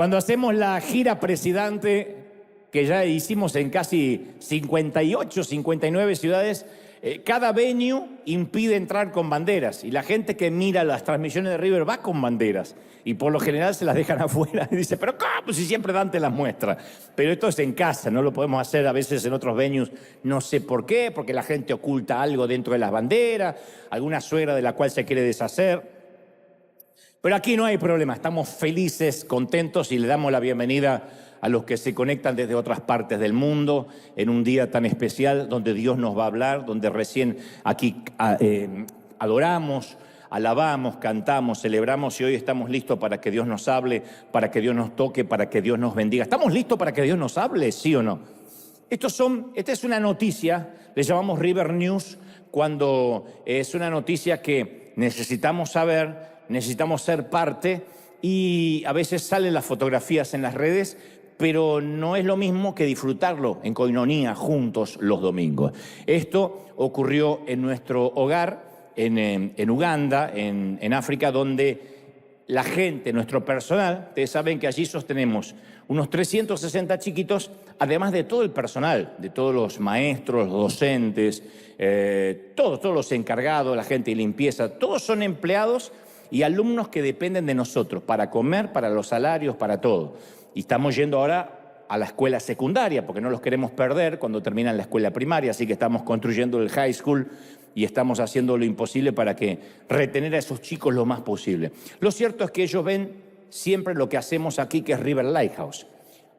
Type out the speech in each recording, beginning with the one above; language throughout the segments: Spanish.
Cuando hacemos la gira Presidente, que ya hicimos en casi 58, 59 ciudades, cada venue impide entrar con banderas y la gente que mira las transmisiones de River va con banderas y por lo general se las dejan afuera y dice, pero ¿cómo? Si siempre Dante las muestra. Pero esto es en casa, no lo podemos hacer a veces en otros venues, no sé por qué, porque la gente oculta algo dentro de las banderas, alguna suegra de la cual se quiere deshacer. Pero aquí no hay problema, estamos felices, contentos y le damos la bienvenida a los que se conectan desde otras partes del mundo en un día tan especial donde Dios nos va a hablar, donde recién aquí adoramos, alabamos, cantamos, celebramos y hoy estamos listos para que Dios nos hable, para que Dios nos toque, para que Dios nos bendiga. ¿Estamos listos para que Dios nos hable, sí o no? Esta es una noticia, le llamamos River News, cuando es una noticia que necesitamos saber, necesitamos ser parte y a veces salen las fotografías en las redes, pero no es lo mismo que disfrutarlo en coinonía juntos los domingos. Esto ocurrió en nuestro hogar, en Uganda, en África, donde la gente, nuestro personal, ustedes saben que allí sostenemos unos 360 chiquitos, además de todo el personal, de todos los maestros, los docentes, todos los encargados, la gente de limpieza, todos son empleados y alumnos que dependen de nosotros para comer, para los salarios, para todo. Y estamos yendo ahora a la escuela secundaria porque no los queremos perder cuando terminan la escuela primaria, así que estamos construyendo el high school y estamos haciendo lo imposible para que retener a esos chicos lo más posible. Lo cierto es que ellos ven siempre lo que hacemos aquí, que es River Lighthouse.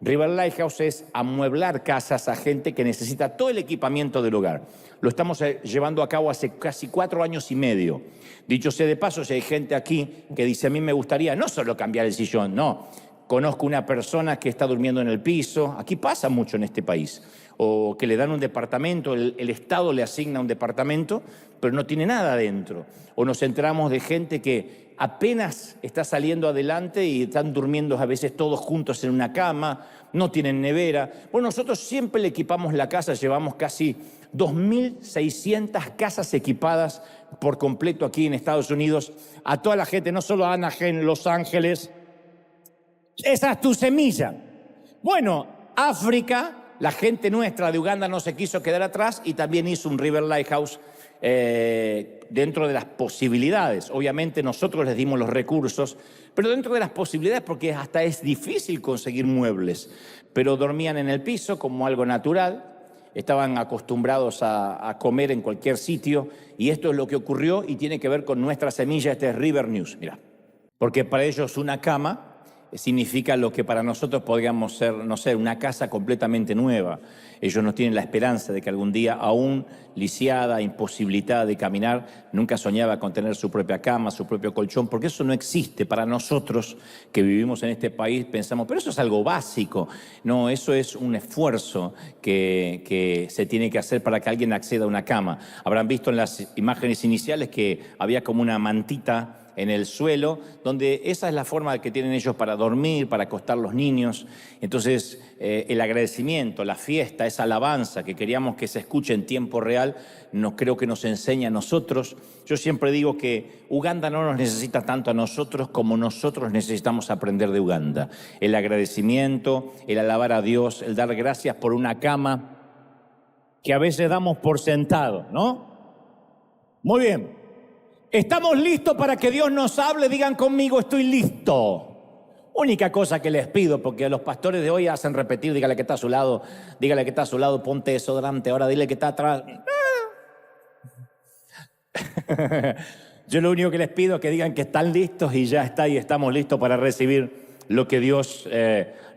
River Lighthouse es amueblar casas a gente que necesita todo el equipamiento del hogar. Lo estamos llevando a cabo hace casi 4 años y medio. Dicho sea de paso, si hay gente aquí que dice, a mí me gustaría no solo cambiar el sillón, no. Conozco una persona que está durmiendo en el piso, aquí pasa mucho en este país, o que le dan un departamento, el Estado le asigna un departamento, pero no tiene nada adentro. O nos enteramos de gente que apenas está saliendo adelante y están durmiendo a veces todos juntos en una cama, no tienen nevera. Bueno, nosotros siempre le equipamos la casa, llevamos casi 2.600 casas equipadas por completo aquí en Estados Unidos a toda la gente, no solo a Anaheim, Los Ángeles. Esa es tu semilla. Bueno, África, la gente nuestra de Uganda no se quiso quedar atrás y también hizo un River Lighthouse dentro de las posibilidades. Obviamente nosotros les dimos los recursos, pero dentro de las posibilidades, porque hasta es difícil conseguir muebles. Pero dormían en el piso como algo natural, estaban acostumbrados a comer en cualquier sitio y esto es lo que ocurrió y tiene que ver con nuestra semilla. Este es River News, mira. Porque para ellos una cama significa lo que para nosotros podríamos ser, no sé, una casa completamente nueva. Ellos no tienen la esperanza de que algún día, aún lisiada, imposibilitada de caminar, nunca soñaba con tener su propia cama, su propio colchón, porque eso no existe. Para nosotros que vivimos en este país pensamos, pero eso es algo básico. No, eso es un esfuerzo que se tiene que hacer para que alguien acceda a una cama. Habrán visto en las imágenes iniciales que había como una mantita en el suelo, donde esa es la forma que tienen ellos para dormir, para acostar los niños. Entonces, el agradecimiento, la fiesta, esa alabanza que queríamos que se escuche en tiempo real, creo que nos enseña a nosotros. Yo siempre digo que Uganda no nos necesita tanto a nosotros como nosotros necesitamos aprender de Uganda. El agradecimiento, el alabar a Dios, el dar gracias por una cama que a veces damos por sentado, ¿no? Muy bien. ¿Estamos listos para que Dios nos hable? Digan conmigo, estoy listo. Única cosa que les pido, porque los pastores de hoy hacen repetir, dígale que está a su lado, dígale que está a su lado, ponte desodorante, ahora dile que está atrás. Yo lo único que les pido es que digan que están listos y ya está, y estamos listos para recibir lo que Dios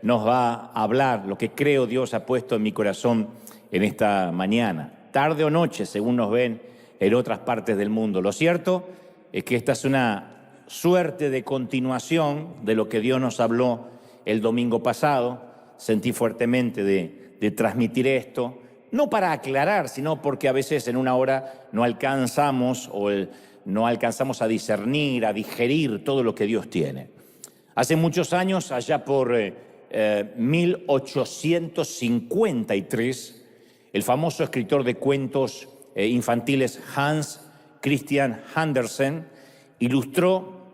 nos va a hablar, lo que creo Dios ha puesto en mi corazón en esta mañana. Tarde o noche, según nos ven en otras partes del mundo. Lo cierto es que esta es una suerte de continuación de lo que Dios nos habló el domingo pasado. Sentí fuertemente de transmitir esto, no para aclarar, sino porque a veces en una hora no alcanzamos no alcanzamos a discernir, a digerir todo lo que Dios tiene. Hace muchos años, allá por 1853, el famoso escritor de cuentos infantiles Hans Christian Andersen ilustró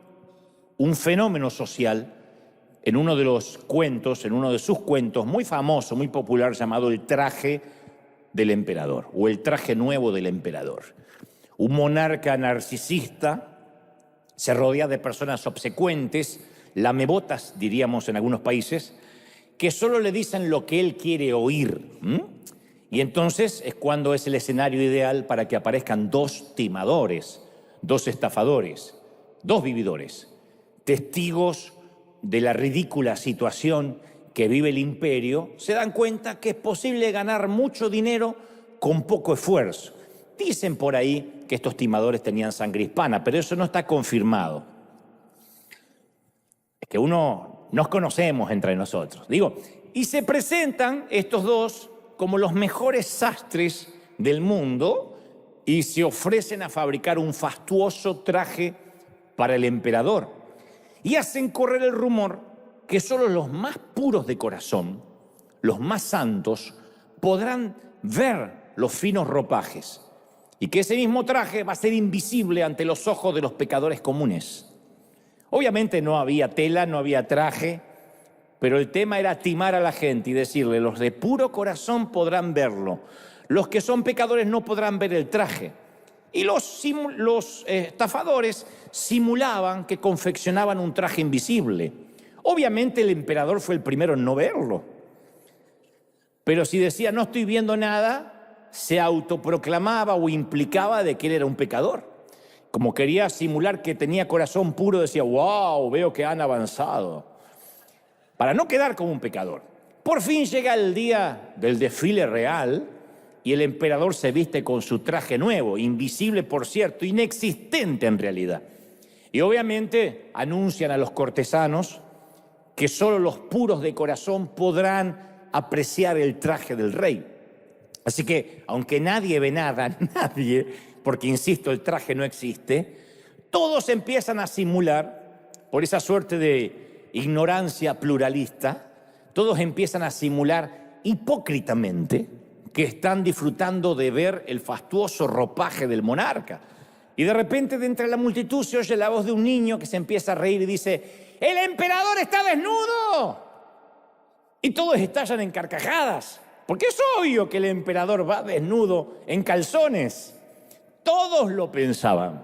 un fenómeno social en uno de los cuentos, en uno de sus cuentos muy famoso, muy popular, llamado El traje del emperador, o El traje nuevo del emperador. Un monarca narcisista se rodea de personas obsecuentes, lamebotas, diríamos en algunos países, que solo le dicen lo que él quiere oír. Y entonces es cuando es el escenario ideal para que aparezcan dos timadores, dos estafadores, dos vividores, testigos de la ridícula situación que vive el imperio. Se dan cuenta que es posible ganar mucho dinero con poco esfuerzo. Dicen por ahí que estos timadores tenían sangre hispana, pero eso no está confirmado. Es que nos conocemos entre nosotros. Y se presentan estos dos como los mejores sastres del mundo y se ofrecen a fabricar un fastuoso traje para el emperador. Y hacen correr el rumor que solo los más puros de corazón, los más santos, podrán ver los finos ropajes y que ese mismo traje va a ser invisible ante los ojos de los pecadores comunes. Obviamente no había tela, no había traje, pero el tema era timar a la gente y decirle: los de puro corazón podrán verlo, los que son pecadores no podrán ver el traje. Y los estafadores simulaban que confeccionaban un traje invisible. Obviamente el emperador fue el primero en no verlo. Pero si decía no estoy viendo nada, se autoproclamaba o implicaba de que él era un pecador. Como quería simular que tenía corazón puro, decía: wow, veo que han avanzado. Para no quedar como un pecador. Por fin llega el día del desfile real y el emperador se viste con su traje nuevo, invisible por cierto, inexistente en realidad. Y obviamente anuncian a los cortesanos que solo los puros de corazón podrán apreciar el traje del rey. Así que, aunque nadie ve nada, nadie, porque insisto, el traje no existe, todos empiezan a simular, por esa suerte de ignorancia pluralista, todos empiezan a simular hipócritamente que están disfrutando de ver el fastuoso ropaje del monarca. Y de repente, de entre la multitud, se oye la voz de un niño que se empieza a reír y dice: ¡el emperador está desnudo! Y todos estallan en carcajadas, porque es obvio que el emperador va desnudo en calzones. Todos lo pensaban,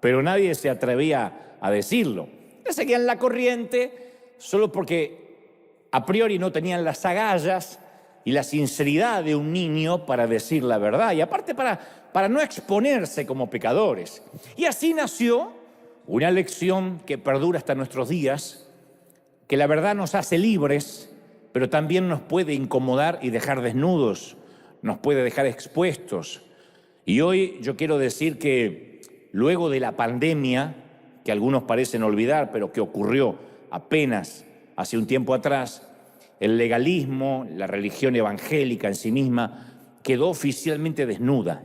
pero nadie se atrevía a decirlo. Le seguían la corriente solo porque a priori no tenían las agallas y la sinceridad de un niño para decir la verdad, y aparte para no exponerse como pecadores. Y así nació una lección que perdura hasta nuestros días, que la verdad nos hace libres, pero también nos puede incomodar y dejar desnudos, nos puede dejar expuestos. Y hoy yo quiero decir que luego de la pandemia, que algunos parecen olvidar, pero que ocurrió apenas hace un tiempo atrás, el legalismo, la religión evangélica en sí misma, quedó oficialmente desnuda.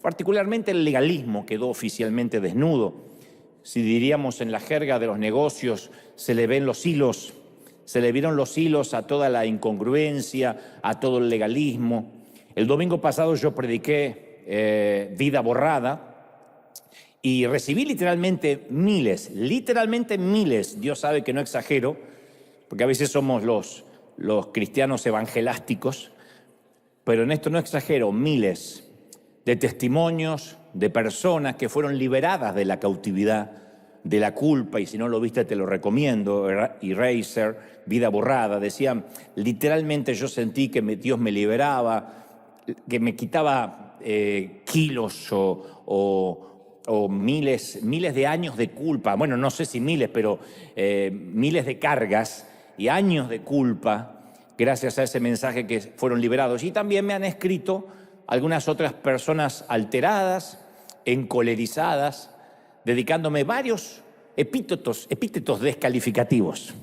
Particularmente el legalismo quedó oficialmente desnudo. Si diríamos en la jerga de los negocios, se le vieron los hilos a toda la incongruencia, a todo el legalismo. El domingo pasado yo prediqué vida borrada y recibí literalmente miles, Dios sabe que no exagero, porque a veces somos los cristianos evangelásticos, pero en esto no exagero, miles de testimonios de personas que fueron liberadas de la cautividad, de la culpa, y si no lo viste te lo recomiendo, Eraser, vida borrada. Decían, literalmente yo sentí que Dios me liberaba, que me quitaba kilos o miles de años de culpa. Bueno, no sé si miles, pero miles de cargas y años de culpa gracias a ese mensaje que fueron liberados. Y también me han escrito algunas otras personas alteradas, encolerizadas, dedicándome varios epítetos descalificativos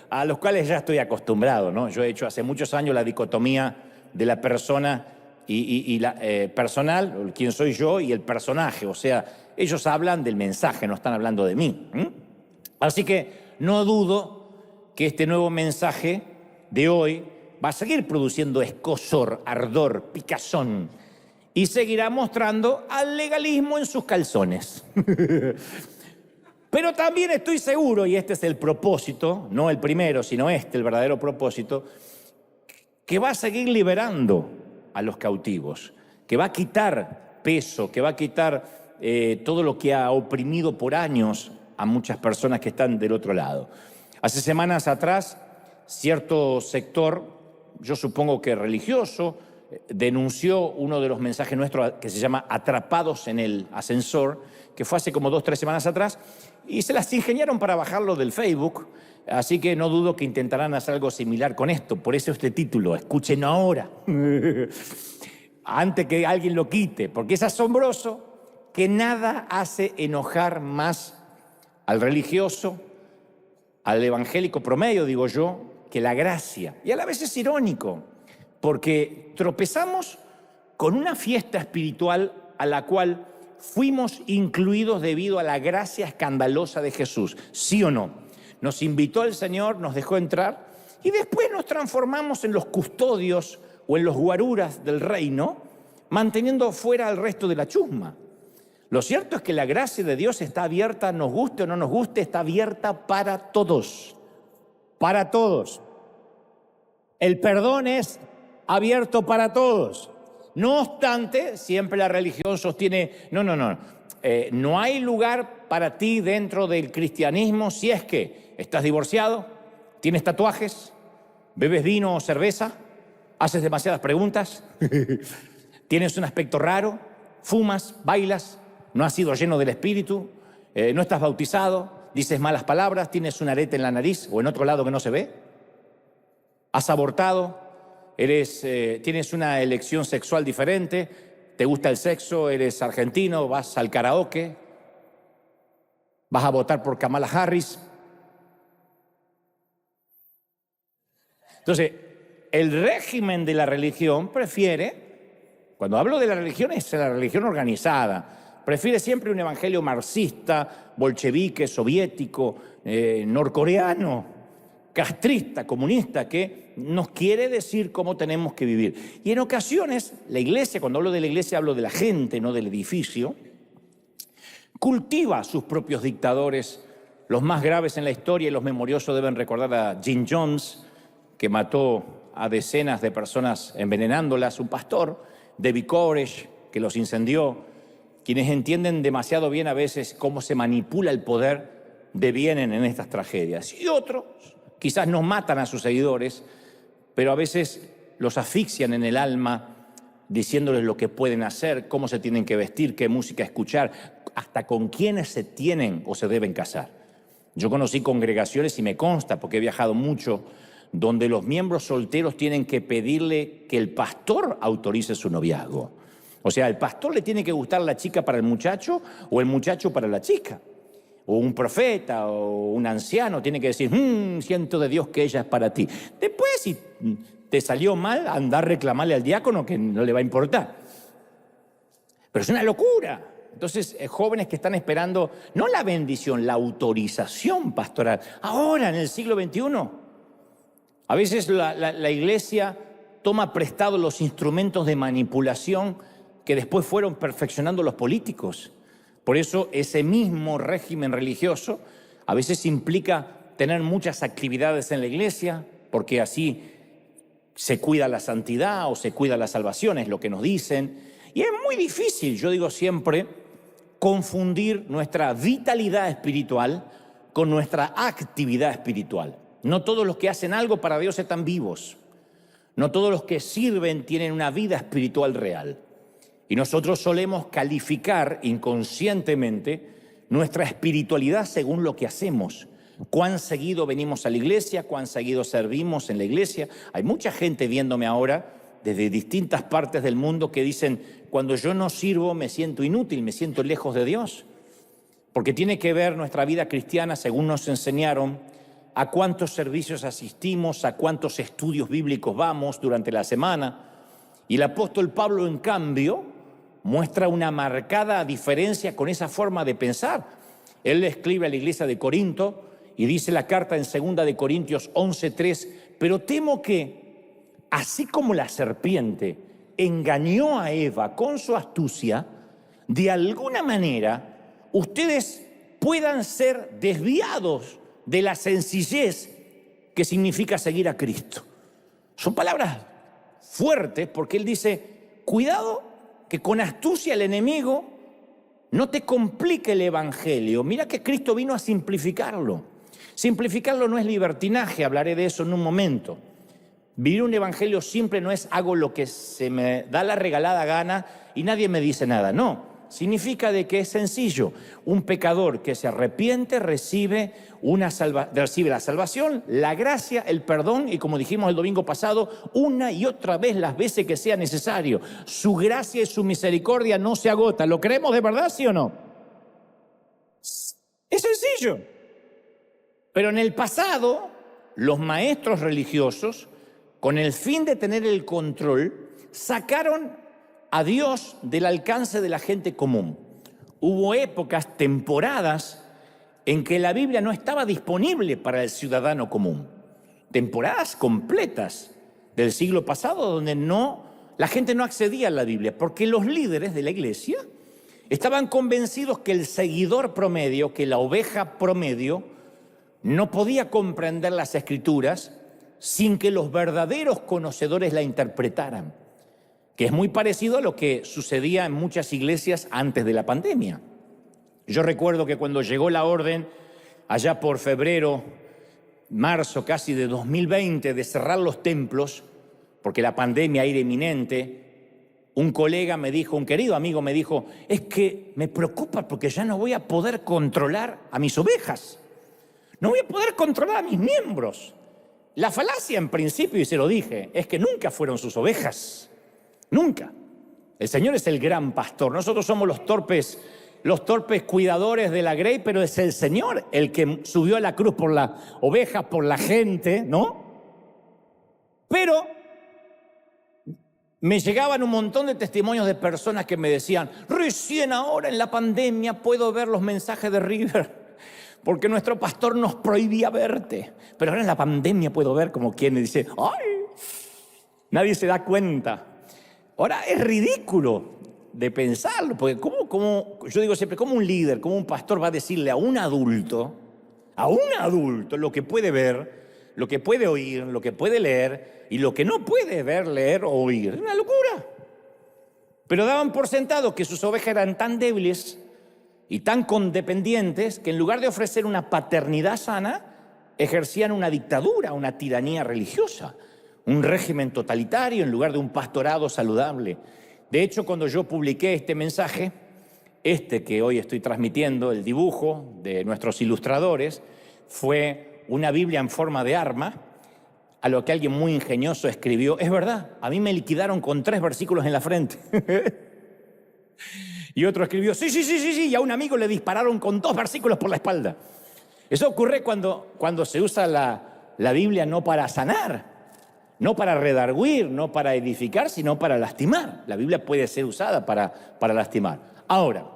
a los cuales ya estoy acostumbrado, ¿no? Yo he hecho hace muchos años la dicotomía de la persona y la personal, quién soy yo, y el personaje. O sea, ellos hablan del mensaje, no están hablando de mí. Así que no dudo que este nuevo mensaje de hoy va a seguir produciendo escozor, ardor, picazón, y seguirá mostrando al legalismo en sus calzones. Pero también estoy seguro, y este es el propósito, no el primero, sino el verdadero propósito, que va a seguir liberando a los cautivos, que va a quitar peso, que va a quitar todo lo que ha oprimido por años a muchas personas que están del otro lado. Hace semanas atrás, cierto sector, yo supongo que religioso, denunció uno de los mensajes nuestros que se llama Atrapados en el Ascensor, que fue hace como 2 o 3 semanas atrás, y se las ingeniaron para bajarlo del Facebook, así que no dudo que intentarán hacer algo similar con esto. Por eso este título, escuchen ahora, antes que alguien lo quite, porque es asombroso que nada hace enojar más al religioso, al evangélico promedio, digo yo, que la gracia. Y a la vez es irónico, porque tropezamos con una fiesta espiritual a la cual fuimos incluidos debido a la gracia escandalosa de Jesús, ¿sí o no? Nos invitó el Señor, nos dejó entrar y después nos transformamos en los custodios o en los guaruras del reino, manteniendo fuera al resto de la chusma. Lo cierto es que la gracia de Dios está abierta, nos guste o no nos guste, está abierta para todos. Para todos. El perdón es abierto para todos. No obstante, siempre la religión sostiene, no hay lugar para ti dentro del cristianismo si es que estás divorciado, tienes tatuajes, bebes vino o cerveza, haces demasiadas preguntas, tienes un aspecto raro, fumas, bailas, no has sido lleno del Espíritu, no estás bautizado, dices malas palabras, tienes un arete en la nariz o en otro lado que no se ve, has abortado, tienes una elección sexual diferente, te gusta el sexo, eres argentino, vas al karaoke, vas a votar por Kamala Harris. Entonces, el régimen de la religión prefiere, cuando hablo de la religión es la religión organizada, prefiere siempre un evangelio marxista, bolchevique, soviético, norcoreano, castrista, comunista, que nos quiere decir cómo tenemos que vivir. Y en ocasiones, la iglesia, cuando hablo de la iglesia hablo de la gente, no del edificio, cultiva a sus propios dictadores. Los más graves en la historia y los memoriosos deben recordar a Jim Jones, que mató a decenas de personas envenenándolas, un pastor, David Koresh, que los incendió. Quienes entienden demasiado bien a veces cómo se manipula el poder devienen en estas tragedias. Y otros quizás no matan a sus seguidores, pero a veces los asfixian en el alma diciéndoles lo que pueden hacer, cómo se tienen que vestir, qué música escuchar, hasta con quiénes se tienen o se deben casar. Yo conocí congregaciones y me consta, porque he viajado mucho, donde los miembros solteros tienen que pedirle que el pastor autorice su noviazgo. O sea, el pastor le tiene que gustar la chica para el muchacho o el muchacho para la chica. O un profeta o un anciano tiene que decir, siento de Dios que ella es para ti. Después, si te salió mal, anda a reclamarle al diácono que no le va a importar. Pero es una locura. Entonces, jóvenes que están esperando, no la bendición, la autorización pastoral. Ahora, en el siglo XXI, a veces la iglesia toma prestado los instrumentos de manipulación que después fueron perfeccionando los políticos. Por eso ese mismo régimen religioso a veces implica tener muchas actividades en la iglesia, porque así se cuida la santidad o se cuida la salvación, es lo que nos dicen. Y es muy difícil, yo digo siempre, confundir nuestra vitalidad espiritual con nuestra actividad espiritual. No todos los que hacen algo para Dios están vivos. No todos los que sirven tienen una vida espiritual real. Y nosotros solemos calificar inconscientemente nuestra espiritualidad según lo que hacemos. Cuán seguido venimos a la iglesia, cuán seguido servimos en la iglesia. Hay mucha gente viéndome ahora desde distintas partes del mundo que dicen, cuando yo no sirvo me siento inútil, me siento lejos de Dios. Porque tiene que ver nuestra vida cristiana, según nos enseñaron, a cuántos servicios asistimos, a cuántos estudios bíblicos vamos durante la semana. Y el apóstol Pablo, en cambio, muestra una marcada diferencia con esa forma de pensar. Él le escribe a la iglesia de Corinto y dice la carta en 2 de Corintios 11:3, pero temo que, así como la serpiente engañó a Eva con su astucia, de alguna manera ustedes puedan ser desviados de la sencillez que significa seguir a Cristo. Son palabras fuertes porque él dice, cuidado que con astucia el enemigo no te complique el evangelio. Mira que Cristo vino a simplificarlo. Simplificarlo no es libertinaje, hablaré de eso en un momento. Vivir un evangelio simple no es hago lo que se me da la regalada gana y nadie me dice nada. No, significa de que es sencillo. Un pecador que se arrepiente recibe la salvación, la gracia, el perdón y, como dijimos el domingo pasado, una y otra vez las veces que sea necesario. Su gracia y su misericordia no se agotan. ¿Lo creemos de verdad, sí o no? Es sencillo. Pero en el pasado, los maestros religiosos, con el fin de tener el control, sacaron a Dios del alcance de la gente común. Hubo épocas, temporadas, en que la Biblia no estaba disponible para el ciudadano común. Temporadas completas del siglo pasado donde la gente no accedía a la Biblia, porque los líderes de la iglesia estaban convencidos que el seguidor promedio, que la oveja promedio, no podía comprender las Escrituras sin que los verdaderos conocedores la interpretaran, que es muy parecido a lo que sucedía en muchas iglesias antes de la pandemia. Yo recuerdo que cuando llegó la orden, allá por febrero, marzo casi de 2020, de cerrar los templos, porque la pandemia era inminente, un colega me dijo, un querido amigo me dijo, es que me preocupa porque ya no voy a poder controlar a mis ovejas, no voy a poder controlar a mis miembros. La falacia en principio, y se lo dije, es que nunca fueron sus ovejas, nunca. El Señor es el gran pastor, nosotros somos los torpes cuidadores de la grey, pero es el Señor el que subió a la cruz por las ovejas, por la gente, ¿no? Pero me llegaban un montón de testimonios de personas que me decían, recién ahora en la pandemia puedo ver los mensajes de River, porque nuestro pastor nos prohibía verte, pero ahora en la pandemia puedo ver, como quien dice, ¡ay! Nadie se da cuenta. Ahora es ridículo de pensarlo, porque yo digo siempre, ¿cómo un líder, cómo un pastor va a decirle a un adulto lo que puede ver, lo que puede oír, lo que puede leer y lo que no puede ver, leer o oír? Es una locura. Pero daban por sentado que sus ovejas eran tan débiles y tan condependientes que en lugar de ofrecer una paternidad sana, ejercían una dictadura, una tiranía religiosa, un régimen totalitario en lugar de un pastorado saludable. De hecho, cuando yo publiqué este mensaje, que hoy estoy transmitiendo, el dibujo de nuestros ilustradores, fue una Biblia en forma de arma, a lo que alguien muy ingenioso escribió, es verdad, a mí me liquidaron con 3 versículos en la frente. Y otro escribió, sí, y a un amigo le dispararon con 2 versículos por la espalda. Eso ocurre cuando se usa la Biblia no para sanar, no para redarguir, no para edificar, sino para lastimar. La Biblia puede ser usada para lastimar. Ahora,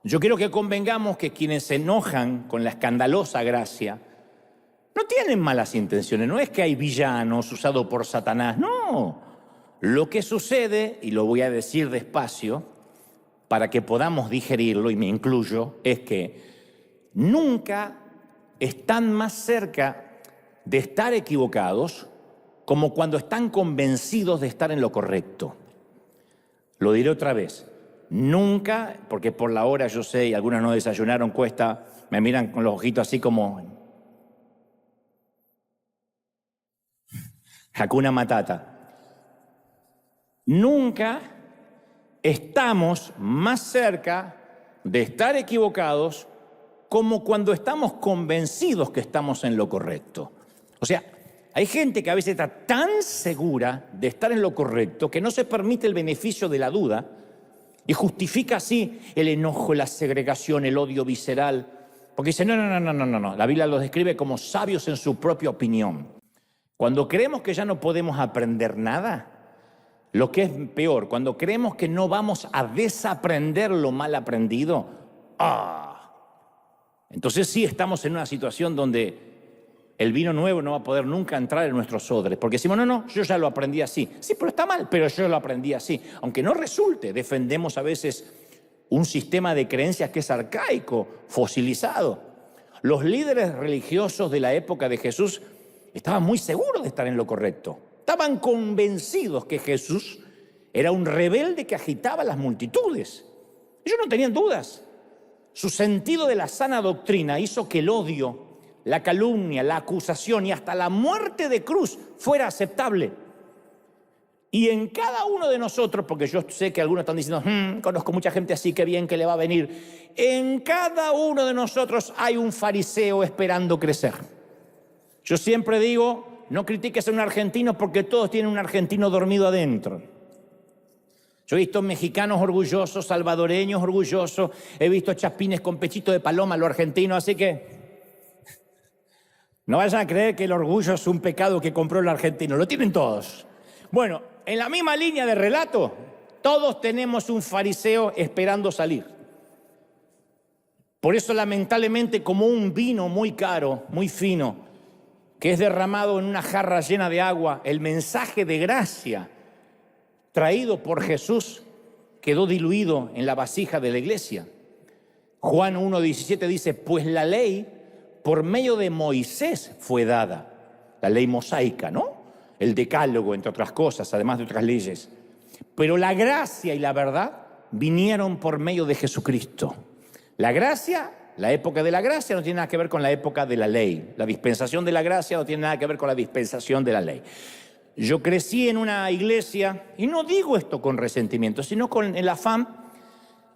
yo quiero que convengamos que quienes se enojan con la escandalosa gracia no tienen malas intenciones. No es que hay villanos usados por Satanás, no. Lo que sucede, y lo voy a decir despacio para que podamos digerirlo, y me incluyo, es que nunca están más cerca de estar equivocados como cuando están convencidos de estar en lo correcto. Lo diré otra vez. Nunca, porque por la hora yo sé, y algunos no desayunaron, cuesta, me miran con los ojitos así como Hakuna Matata. Nunca estamos más cerca de estar equivocados como cuando estamos convencidos que estamos en lo correcto. O sea, hay gente que a veces está tan segura de estar en lo correcto que no se permite el beneficio de la duda y justifica así el enojo, la segregación, el odio visceral. Porque dice, no. La Biblia los describe como sabios en su propia opinión. Cuando creemos que ya no podemos aprender nada, lo que es peor, cuando creemos que no vamos a desaprender lo mal aprendido, entonces sí estamos en una situación donde el vino nuevo no va a poder nunca entrar en nuestros odres, porque decimos, no, yo ya lo aprendí así. Sí, pero está mal, pero yo lo aprendí así. Aunque no resulte, defendemos a veces un sistema de creencias que es arcaico, fosilizado. Los líderes religiosos de la época de Jesús estaban muy seguros de estar en lo correcto. Estaban convencidos que Jesús era un rebelde que agitaba las multitudes. Ellos no tenían dudas. Su sentido de la sana doctrina hizo que el odio, la calumnia, la acusación y hasta la muerte de cruz fuera aceptable. Y en cada uno de nosotros, porque yo sé que algunos están diciendo, conozco mucha gente así, qué bien que le va a venir. En cada uno de nosotros hay un fariseo esperando crecer. Yo siempre digo, no critiques a un argentino porque todos tienen un argentino dormido adentro. Yo he visto mexicanos orgullosos, salvadoreños orgullosos, he visto chapines con pechito de paloma, lo argentino, así que no vayan a creer que el orgullo es un pecado que compró el argentino, lo tienen todos. Bueno, en la misma línea de relato, todos tenemos un fariseo esperando salir. Por eso, lamentablemente, como un vino muy caro, muy fino, que es derramado en una jarra llena de agua, el mensaje de gracia traído por Jesús quedó diluido en la vasija de la iglesia. Juan 1:17 dice, pues la ley por medio de Moisés fue dada, la ley mosaica, ¿no? El decálogo, entre otras cosas, además de otras leyes. Pero la gracia y la verdad vinieron por medio de Jesucristo. La gracia, la época de la gracia no tiene nada que ver con la época de la ley. La dispensación de la gracia no tiene nada que ver con la dispensación de la ley. Yo crecí en una iglesia, y no digo esto con resentimiento, sino con el afán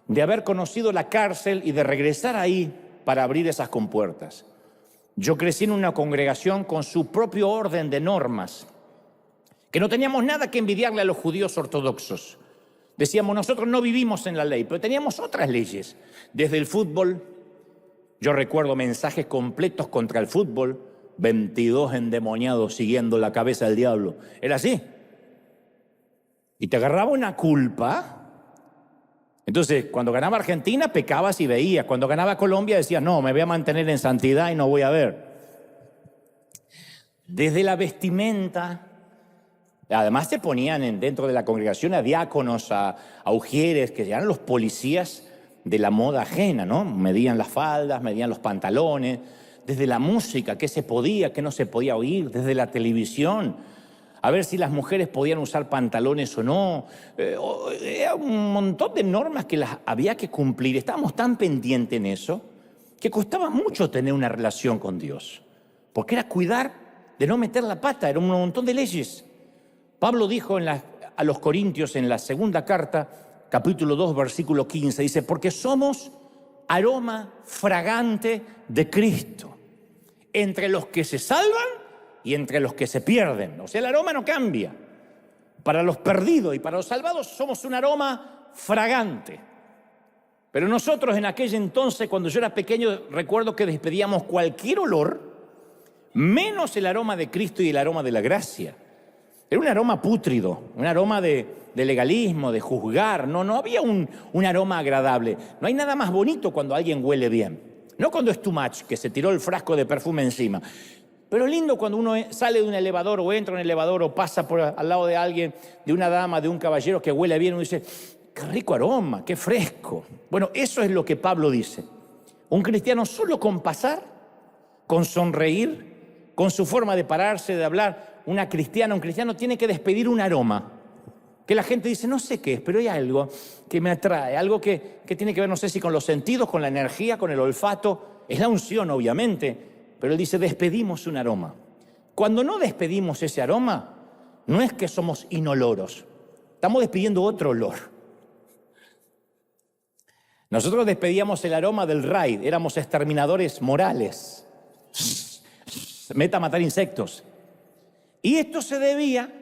de haber conocido la cárcel y de regresar ahí para abrir esas compuertas. Yo crecí en una congregación con su propio orden de normas, que no teníamos nada que envidiarle a los judíos ortodoxos. Decíamos, nosotros no vivimos en la ley, pero teníamos otras leyes. Desde el fútbol, yo recuerdo mensajes completos contra el fútbol, 22 endemoniados siguiendo la cabeza del diablo. Era así. Y te agarraba una culpa. Entonces, cuando ganaba Argentina, pecabas y veías. Cuando ganaba Colombia, decías, no, me voy a mantener en santidad y no voy a ver. Desde la vestimenta. Además, se ponían dentro de la congregación a diáconos, a ujieres, que eran los policías de la moda ajena, ¿no? Medían las faldas, medían los pantalones. Desde la música, qué se podía, qué no se podía oír, desde la televisión, a ver si las mujeres podían usar pantalones o no. Era un montón de normas que las había que cumplir. Estábamos tan pendientes en eso que costaba mucho tener una relación con Dios, porque era cuidar de no meter la pata, era un montón de leyes. Pablo dijo a los Corintios en la segunda carta, capítulo 2, versículo 15, dice, porque somos aroma fragante de Cristo, entre los que se salvan y entre los que se pierden. O sea, el aroma no cambia. Para los perdidos y para los salvados somos un aroma fragante. Pero nosotros en aquel entonces, cuando yo era pequeño, recuerdo que despedíamos cualquier olor, menos el aroma de Cristo y el aroma de la gracia. Era un aroma pútrido, un aroma de legalismo, de juzgar. No había un aroma agradable. No hay nada más bonito cuando alguien huele bien. No cuando es too much, que se tiró el frasco de perfume encima. Pero lindo cuando uno sale de un elevador o entra en un elevador o pasa al lado de alguien, de una dama, de un caballero que huele bien. Uno dice, qué rico aroma, qué fresco. Bueno, eso es lo que Pablo dice. Un cristiano solo con pasar, con sonreír, con su forma de pararse, de hablar, un cristiano tiene que despedir un aroma. Que la gente dice, no sé qué es, pero hay algo que me atrae, algo que tiene que ver, no sé si con los sentidos, con la energía, con el olfato. Es la unción, obviamente, pero él dice, despedimos un aroma. Cuando no despedimos ese aroma, no es que somos inoloros, estamos despidiendo otro olor. Nosotros despedíamos el aroma del raid, éramos exterminadores morales. Meta a matar insectos. Y esto se debía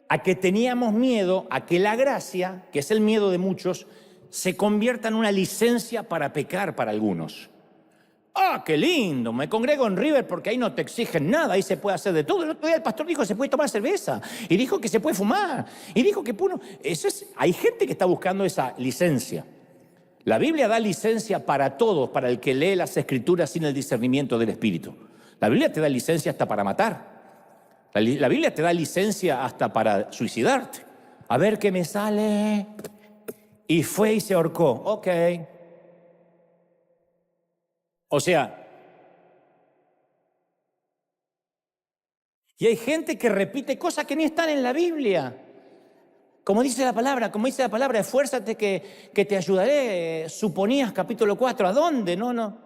a que teníamos miedo a que la gracia, que es el miedo de muchos, se convierta en una licencia para pecar para algunos. ¡Ah, qué lindo! Me congrego en River porque ahí no te exigen nada, ahí se puede hacer de todo. El otro día el pastor dijo que se puede tomar cerveza, y dijo que se puede fumar, y dijo que... hay gente que está buscando esa licencia. La Biblia da licencia para todos, para el que lee las Escrituras sin el discernimiento del Espíritu. La Biblia te da licencia hasta para matar. La Biblia te da licencia hasta para suicidarte. A ver qué me sale. y fue y se ahorcó. Ok. O sea, y hay gente que repite cosas que ni están en la Biblia. Como dice la palabra, esfuérzate que te ayudaré. Suponías capítulo 4, ¿a dónde? No.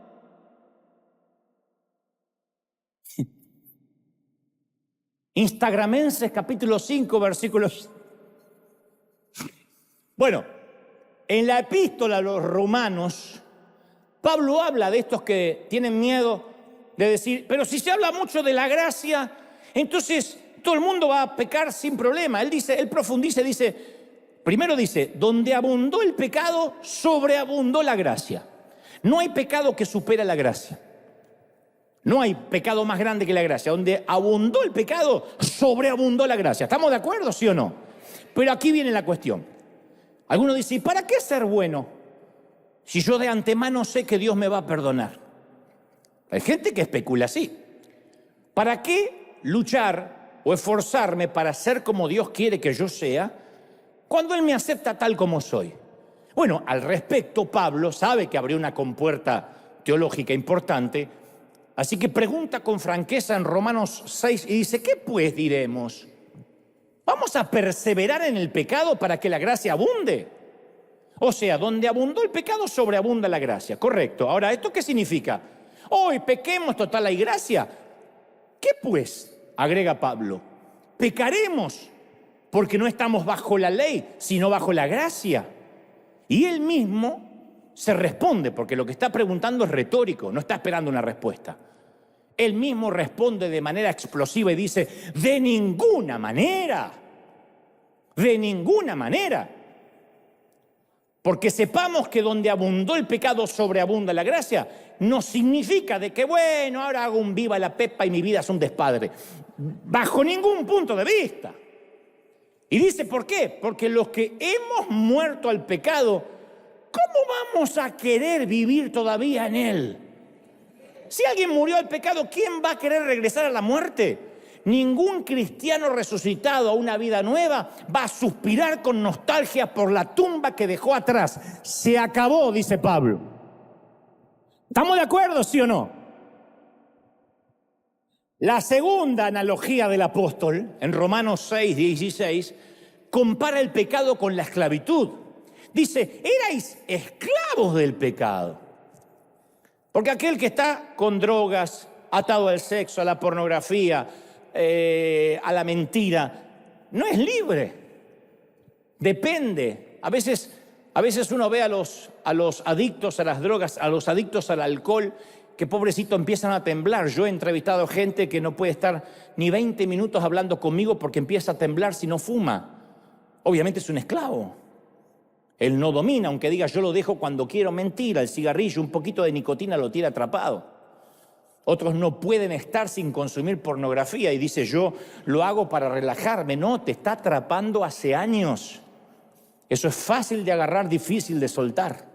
Instagramenses capítulo 5, versículos. Bueno, en la epístola a los romanos, Pablo habla de estos que tienen miedo de decir, pero si se habla mucho de la gracia, entonces todo el mundo va a pecar sin problema. Él profundiza, primero dice, donde abundó el pecado, sobreabundó la gracia. No hay pecado que supera la gracia. No hay pecado más grande que la gracia. Donde abundó el pecado, sobreabundó la gracia. ¿Estamos de acuerdo, sí o no? Pero aquí viene la cuestión. Algunos dicen, ¿y para qué ser bueno si yo de antemano sé que Dios me va a perdonar? Hay gente que especula así. ¿Para qué luchar o esforzarme para ser como Dios quiere que yo sea cuando Él me acepta tal como soy? Bueno, al respecto, Pablo sabe que abrió una compuerta teológica importante, así que pregunta con franqueza en Romanos 6 y dice, ¿qué pues diremos? ¿Vamos a perseverar en el pecado para que la gracia abunde? O sea, donde abundó el pecado, sobreabunda la gracia. Correcto. Ahora, ¿esto qué significa? Hoy pequemos, total hay gracia. ¿Qué pues? Agrega Pablo. Pecaremos porque no estamos bajo la ley, sino bajo la gracia. Y él mismo se responde, porque lo que está preguntando es retórico, no está esperando una respuesta. Él mismo responde de manera explosiva y dice, de ninguna manera. De ninguna manera. Porque sepamos que donde abundó el pecado sobreabunda la gracia, no significa de que, bueno, ahora hago un viva la pepa y mi vida es un despadre. Bajo ningún punto de vista. Y dice, ¿por qué? Porque los que hemos muerto al pecado, ¿cómo vamos a querer vivir todavía en él? Si alguien murió al pecado, ¿quién va a querer regresar a la muerte? Ningún cristiano resucitado a una vida nueva va a suspirar con nostalgia por la tumba que dejó atrás. Se acabó, dice Pablo. ¿Estamos de acuerdo, sí o no? La segunda analogía del apóstol, en Romanos 6, 16, compara el pecado con la esclavitud. Dice, erais esclavos del pecado. Porque aquel que está con drogas, atado al sexo, a la pornografía, a la mentira, no es libre. Depende. A veces uno ve a los adictos a las drogas, a los adictos al alcohol, que pobrecito empiezan a temblar. Yo he entrevistado gente que no puede estar ni 20 minutos hablando conmigo porque empieza a temblar si no fuma. Obviamente es un esclavo. Él no domina, aunque diga yo lo dejo cuando quiero. Mentira, el cigarrillo, un poquito de nicotina lo tiene atrapado. Otros no pueden estar sin consumir pornografía y dice yo lo hago para relajarme. No, te está atrapando hace años. Eso es fácil de agarrar, difícil de soltar.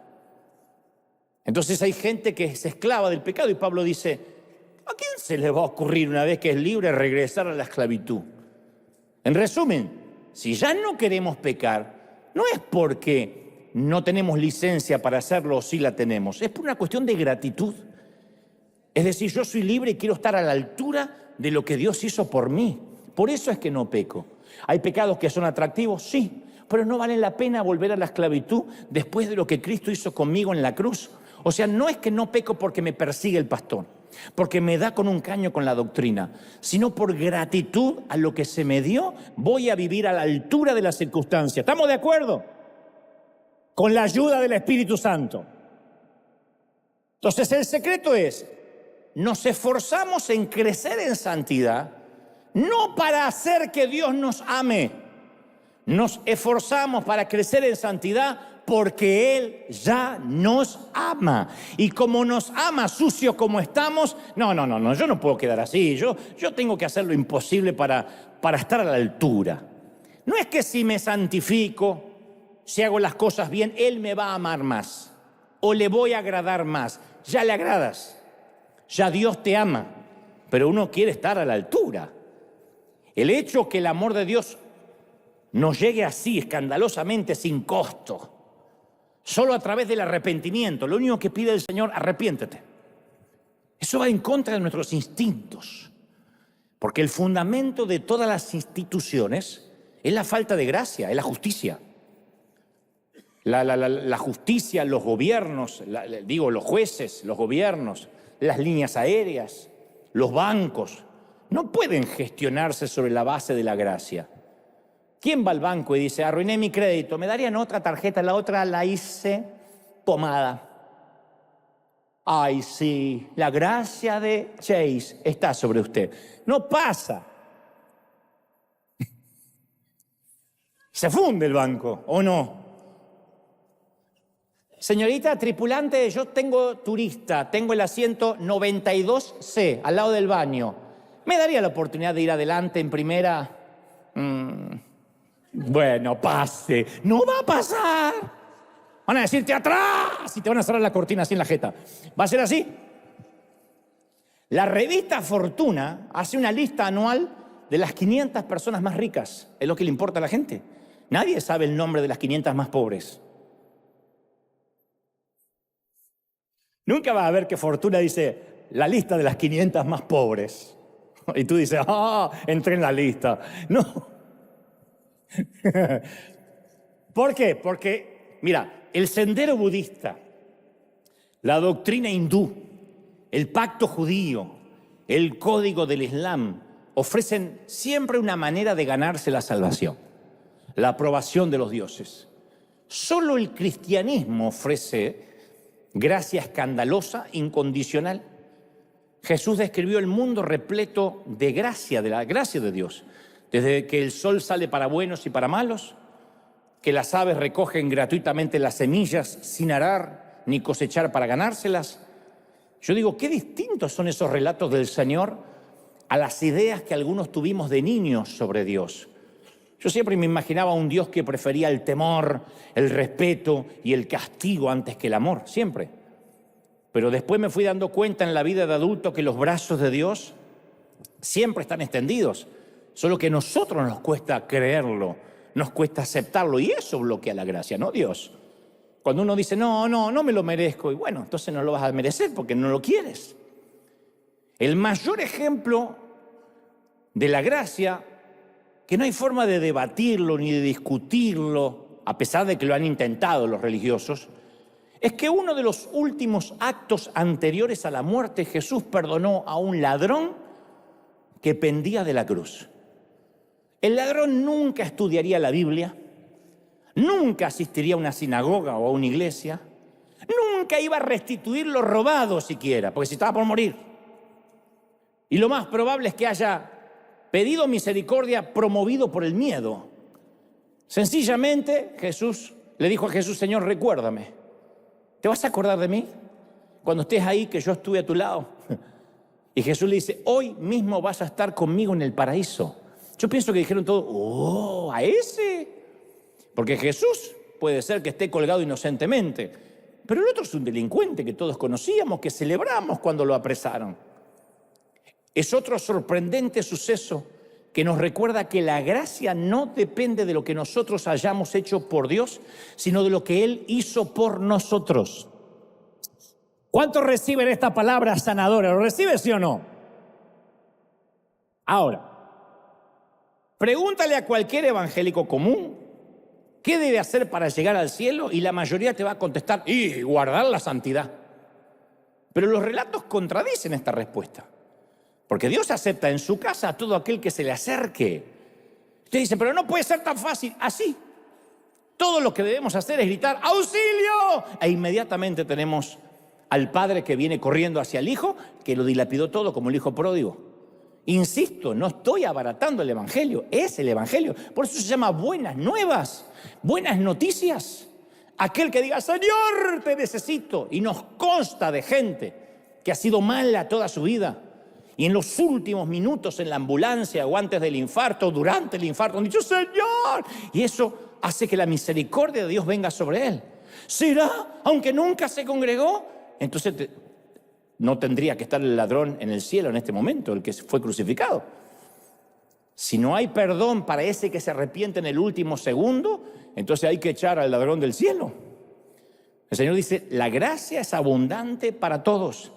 Entonces hay gente que es esclava del pecado y Pablo dice, ¿a quién se le va a ocurrir una vez que es libre regresar a la esclavitud? En resumen, si ya no queremos pecar, no es porque no tenemos licencia para hacerlo o sí la tenemos, es por una cuestión de gratitud. Es decir, yo soy libre y quiero estar a la altura de lo que Dios hizo por mí. Por eso es que no peco. ¿Hay pecados que son atractivos? Sí, pero no vale la pena volver a la esclavitud después de lo que Cristo hizo conmigo en la cruz. O sea, no es que no peco porque me persigue el pastor, porque me da con un caño con la doctrina, sino por gratitud a lo que se me dio, voy a vivir a la altura de las circunstancias. ¿Estamos de acuerdo? Con la ayuda del Espíritu Santo. Entonces el secreto es, nos esforzamos en crecer en santidad, no para hacer que Dios nos ame. Nos esforzamos para crecer en santidad porque Él ya nos ama. Y como nos ama, sucio como estamos, no, yo no puedo quedar así. Yo tengo que hacer lo imposible para estar a la altura. No es que si me santifico, si hago las cosas bien, Él me va a amar más o le voy a agradar más. Ya le agradas, ya Dios te ama, pero uno quiere estar a la altura. El hecho que el amor de Dios nos llegue así, escandalosamente, sin costo, Solo a través del arrepentimiento. Lo único que pide el Señor, arrepiéntete. Eso va en contra de nuestros instintos. Porque el fundamento de todas las instituciones es la falta de gracia, es la justicia. La justicia, los gobiernos, los jueces, los gobiernos, las líneas aéreas, los bancos, no pueden gestionarse sobre la base de la gracia. ¿Quién va al banco y dice, arruiné mi crédito, me darían otra tarjeta, la otra la hice pomada? Ay, sí, la gracia de Chase está sobre usted. No pasa. Se funde el banco, ¿o no? Señorita tripulante, yo tengo turista, tengo el asiento 92C, al lado del baño. ¿Me daría la oportunidad de ir adelante en primera? Bueno, pase. No va a pasar. Van a decirte atrás y te van a cerrar la cortina así en la jeta. ¿Va a ser así? La revista Fortuna hace una lista anual de las 500 personas más ricas. Es lo que le importa a la gente. Nadie sabe el nombre de las 500 más pobres. Nunca vas a ver que Fortuna dice la lista de las 500 más pobres. Y tú dices, entré en la lista. No. ¿Por qué? Porque, mira, el sendero budista, la doctrina hindú, el pacto judío, el código del Islam, ofrecen siempre una manera de ganarse la salvación, la aprobación de los dioses. Solo el cristianismo ofrece gracia escandalosa, incondicional. Jesús describió el mundo repleto de gracia, de la gracia de Dios. Desde que el sol sale para buenos y para malos, que las aves recogen gratuitamente las semillas sin arar ni cosechar para ganárselas. Yo digo, qué distintos son esos relatos del Señor a las ideas que algunos tuvimos de niños sobre Dios. Yo siempre me imaginaba un Dios que prefería el temor, el respeto y el castigo antes que el amor, siempre. Pero después me fui dando cuenta en la vida de adulto que los brazos de Dios siempre están extendidos, solo que a nosotros nos cuesta creerlo, nos cuesta aceptarlo y eso bloquea la gracia, no Dios. Cuando uno dice, no me lo merezco, y bueno, entonces no lo vas a merecer porque no lo quieres. El mayor ejemplo de la gracia, que no hay forma de debatirlo ni de discutirlo, a pesar de que lo han intentado los religiosos, es que uno de los últimos actos anteriores a la muerte, Jesús perdonó a un ladrón que pendía de la cruz. El ladrón nunca estudiaría la Biblia, nunca asistiría a una sinagoga o a una iglesia, nunca iba a restituir lo robado siquiera, porque si estaba por morir. Y lo más probable es que haya pedido misericordia promovido por el miedo. Sencillamente, Jesús le dijo a Jesús, Señor, recuérdame. ¿Te vas a acordar de mí? Cuando estés ahí, que yo estuve a tu lado. Y Jesús le dice, hoy mismo vas a estar conmigo en el paraíso. Yo pienso que dijeron todo, ¿a ese? Porque Jesús puede ser que esté colgado inocentemente, pero el otro es un delincuente que todos conocíamos, que celebramos cuando lo apresaron. Es otro sorprendente suceso que nos recuerda que la gracia no depende de lo que nosotros hayamos hecho por Dios, sino de lo que Él hizo por nosotros. ¿Cuántos reciben esta palabra sanadora? ¿Lo recibe, sí o no? Ahora, pregúntale a cualquier evangélico común qué debe hacer para llegar al cielo y la mayoría te va a contestar, y guardar la santidad. Pero los relatos contradicen esta respuesta. Porque Dios acepta en su casa a todo aquel que se le acerque. Usted dice, pero no puede ser tan fácil. Así. Todo lo que debemos hacer es gritar, ¡auxilio! E inmediatamente tenemos al padre que viene corriendo hacia el hijo, que lo dilapidó todo como el hijo pródigo. Insisto, no estoy abaratando el evangelio, es el evangelio. Por eso se llama buenas nuevas, buenas noticias. Aquel que diga, Señor, te necesito. Y nos consta de gente que ha sido mala toda su vida. Y en los últimos minutos en la ambulancia o antes del infarto, durante el infarto, han dicho, Señor. Y eso hace que la misericordia de Dios venga sobre él. ¿Será? Aunque nunca se congregó. Entonces no tendría que estar el ladrón en el cielo en este momento, el que fue crucificado. Si no hay perdón para ese que se arrepiente en el último segundo, entonces hay que echar al ladrón del cielo. El Señor dice, la gracia es abundante para todos.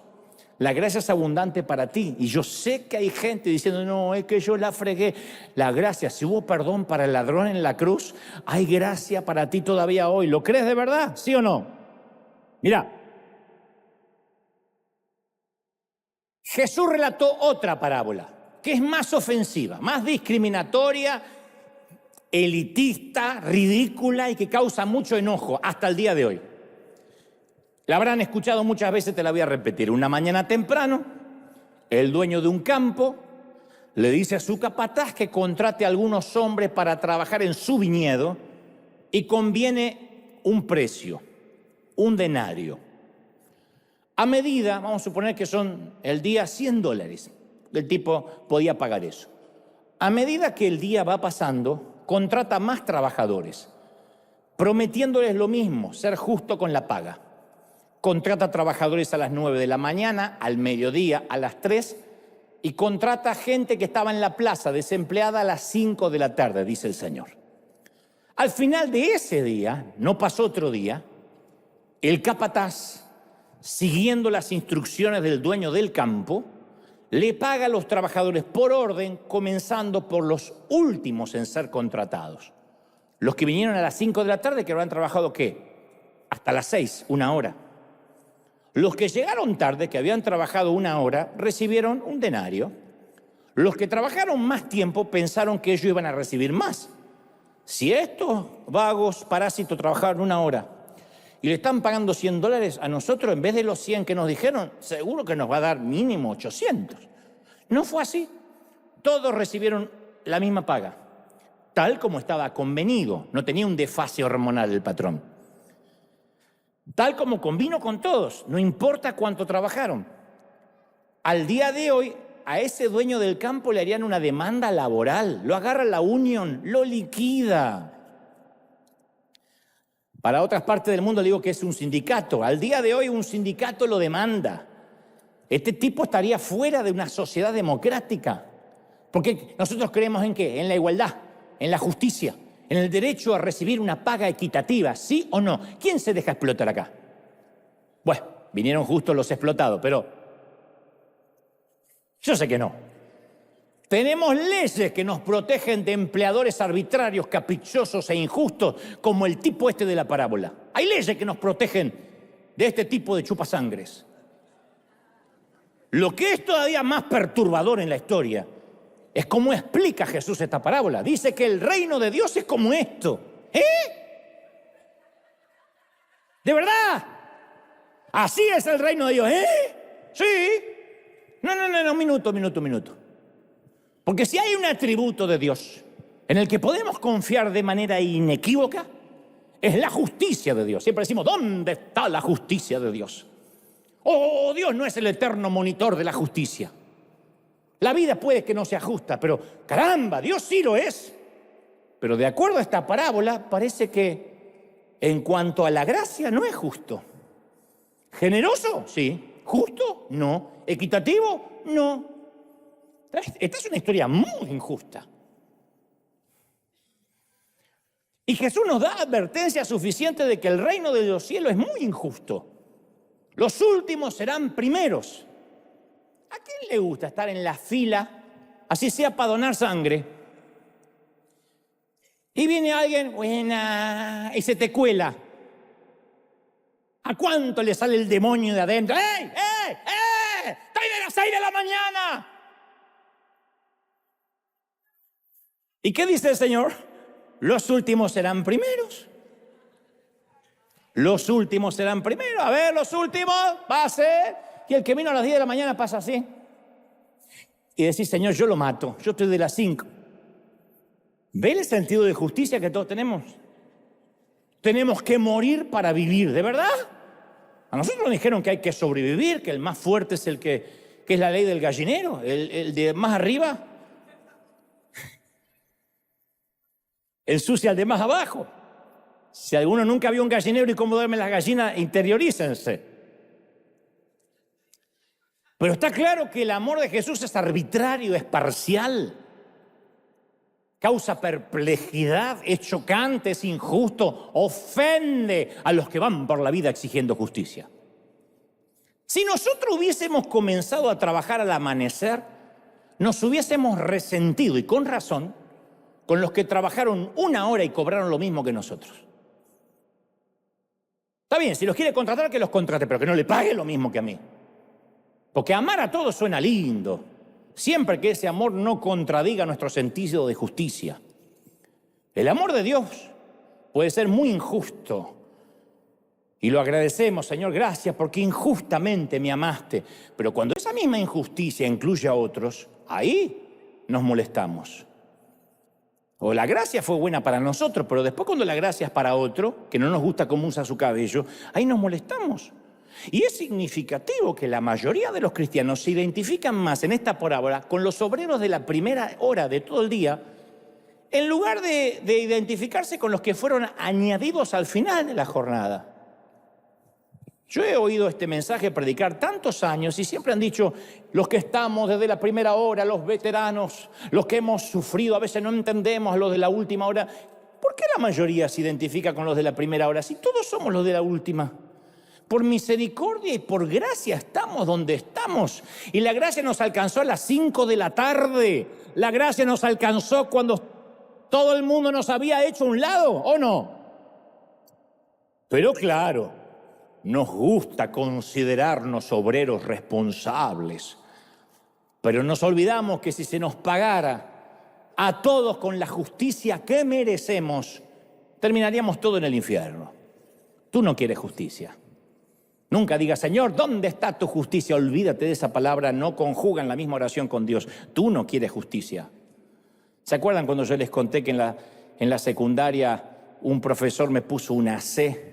La gracia es abundante para ti. Y yo sé que hay gente diciendo, no, es que yo la fregué. La gracia, si hubo perdón para el ladrón en la cruz, hay gracia para ti todavía hoy. ¿Lo crees de verdad? ¿Sí o no? Mira, Jesús relató otra parábola que es más ofensiva, más discriminatoria, elitista, ridícula y que causa mucho enojo hasta el día de hoy. La habrán escuchado muchas veces, te la voy a repetir. Una mañana temprano, el dueño de un campo le dice a su capataz que contrate a algunos hombres para trabajar en su viñedo y conviene un precio, un denario. A medida, vamos a suponer que son el día $100, el tipo podía pagar eso. A medida que el día va pasando, contrata más trabajadores, prometiéndoles lo mismo, ser justo con la paga. Contrata trabajadores a las 9 de la mañana, al mediodía, a las 3, y contrata gente que estaba en la plaza desempleada a las 5 de la tarde, dice el Señor. Al final de ese día, no pasó otro día, el capataz, siguiendo las instrucciones del dueño del campo, le paga a los trabajadores por orden, comenzando por los últimos en ser contratados. Los que vinieron a las 5 de la tarde, que habrán trabajado, ¿qué? Hasta las 6, una hora. Los que llegaron tarde, que habían trabajado una hora, recibieron un denario. Los que trabajaron más tiempo pensaron que ellos iban a recibir más. Si estos vagos parásitos trabajaron una hora y le están pagando $100 a nosotros, en vez de los 100 que nos dijeron, seguro que nos va a dar mínimo 800. No fue así. Todos recibieron la misma paga, tal como estaba convenido. No tenía un desfase hormonal el patrón. Tal como convino con todos, no importa cuánto trabajaron. Al día de hoy, a ese dueño del campo le harían una demanda laboral. Lo agarra la unión, lo liquida. Para otras partes del mundo le digo que es un sindicato. Al día de hoy un sindicato lo demanda. Este tipo estaría fuera de una sociedad democrática. Porque nosotros creemos ¿en qué? En la igualdad, en la justicia, en el derecho a recibir una paga equitativa, ¿sí o no? ¿Quién se deja explotar acá? Bueno, vinieron justos los explotados, pero yo sé que no. Tenemos leyes que nos protegen de empleadores arbitrarios, caprichosos e injustos, como el tipo este de la parábola. Hay leyes que nos protegen de este tipo de chupasangres. Lo que es todavía más perturbador en la historia es cómo explica Jesús esta parábola. Dice que el reino de Dios es como esto. ¿De verdad? Así es el reino de Dios, Sí. No, minuto. Porque si hay un atributo de Dios en el que podemos confiar de manera inequívoca, es la justicia de Dios. Siempre decimos, ¿dónde está la justicia de Dios? Oh, Dios no es el eterno monitor de la justicia. La vida puede que no sea justa, pero caramba, Dios sí lo es. Pero de acuerdo a esta parábola, parece que en cuanto a la gracia no es justo. ¿Generoso? Sí. ¿Justo? No. ¿Equitativo? No. Esta es una historia muy injusta. Y Jesús nos da advertencia suficiente de que el reino de los cielos es muy injusto. Los últimos serán primeros. ¿A quién le gusta estar en la fila, así sea para donar sangre? Y viene alguien, buena, y se te cuela. ¿A cuánto le sale el demonio de adentro? ¡Ey! ¡Estoy de las 6 de la mañana! ¿Y qué dice el Señor? Los últimos serán primeros. Los últimos serán primeros. A ver, los últimos, va a ser. Y el que vino a las 10 de la mañana pasa así. Y decís, Señor, yo lo mato. Yo estoy de las 5. ¿Ve el sentido de justicia que todos tenemos? Tenemos que morir para vivir, ¿de verdad? A nosotros nos dijeron que hay que sobrevivir, que el más fuerte es el que es la ley del gallinero, el de más arriba ensucia al de más abajo. Si alguno nunca vio un gallinero y cómo duermen las gallinas, interiorícense. Pero está claro que el amor de Jesús es arbitrario, es parcial. causa perplejidad, es chocante, es injusto, ofende a los que van por la vida exigiendo justicia. Si nosotros hubiésemos comenzado a trabajar al amanecer, nos hubiésemos resentido, y con razón, con los que trabajaron 1 hora y cobraron lo mismo que nosotros. Está bien, si los quiere contratar, que los contrate, pero que no le pague lo mismo que a mí. Porque amar a todos suena lindo, siempre que ese amor no contradiga nuestro sentido de justicia. El amor de Dios puede ser muy injusto. Y lo agradecemos, Señor, gracias porque injustamente me amaste. Pero cuando esa misma injusticia incluye a otros, ahí nos molestamos. O la gracia fue buena para nosotros, pero después cuando la gracia es para otro, que no nos gusta cómo usa su cabello, ahí nos molestamos. Y es significativo que la mayoría de los cristianos se identifican más en esta parábola con los obreros de la primera hora de todo el día, en lugar de identificarse con los que fueron añadidos al final de la jornada. Yo he oído este mensaje predicar tantos años y siempre han dicho, los que estamos desde la primera hora, los veteranos, los que hemos sufrido, a veces no entendemos a los de la última hora. ¿Por qué la mayoría se identifica con los de la primera hora si todos somos los de la última? Por misericordia y por gracia estamos donde estamos. Y la gracia nos alcanzó a las 5 de la tarde. La gracia nos alcanzó cuando todo el mundo nos había hecho a un lado, ¿o no? Pero claro, nos gusta considerarnos obreros responsables, pero nos olvidamos que si se nos pagara a todos con la justicia que merecemos, terminaríamos todo en el infierno. Tú no quieres justicia. Nunca digas, Señor, ¿dónde está tu justicia? Olvídate de esa palabra, no conjugan la misma oración con Dios. Tú no quieres justicia. ¿Se acuerdan cuando yo les conté que en la secundaria un profesor me puso una C?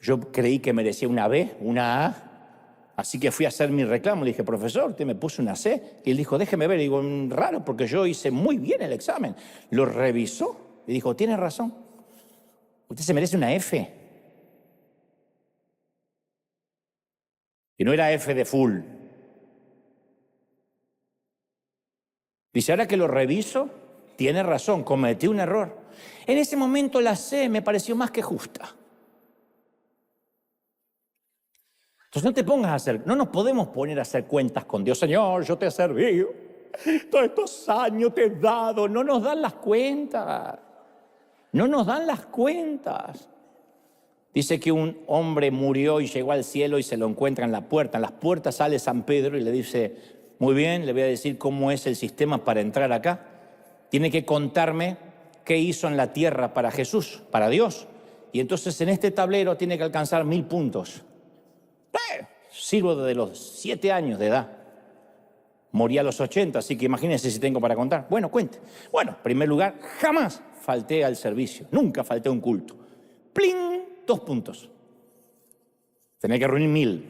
Yo creí que merecía una B, una A, así que fui a hacer mi reclamo. Le dije, profesor, usted me puso una C. Y él dijo, déjeme ver. Y digo, raro, porque yo hice muy bien el examen. Lo revisó y dijo, tiene razón, usted se merece una F. Y no era F de full. Dice, ahora que lo reviso, tiene razón, cometí un error. En ese momento la C me pareció más que justa. Entonces no nos podemos poner a hacer cuentas con Dios. Señor, yo te he servido, todos estos años te he dado. No nos dan las cuentas. No nos dan las cuentas. Dice que un hombre murió y llegó al cielo y se lo encuentra en la puerta. En las puertas sale San Pedro y le dice, muy bien, le voy a decir cómo es el sistema para entrar acá. Tiene que contarme qué hizo en la tierra para Jesús, para Dios. Y entonces en este tablero tiene que alcanzar 1000 puntos. Sirvo desde los 7 años de edad. Morí a los 80, así que imagínense si tengo para contar. Bueno, cuente. Bueno, en primer lugar, jamás falté al servicio. Nunca falté a un culto. ¡Pling! 2 puntos. Tenía que reunir 1000.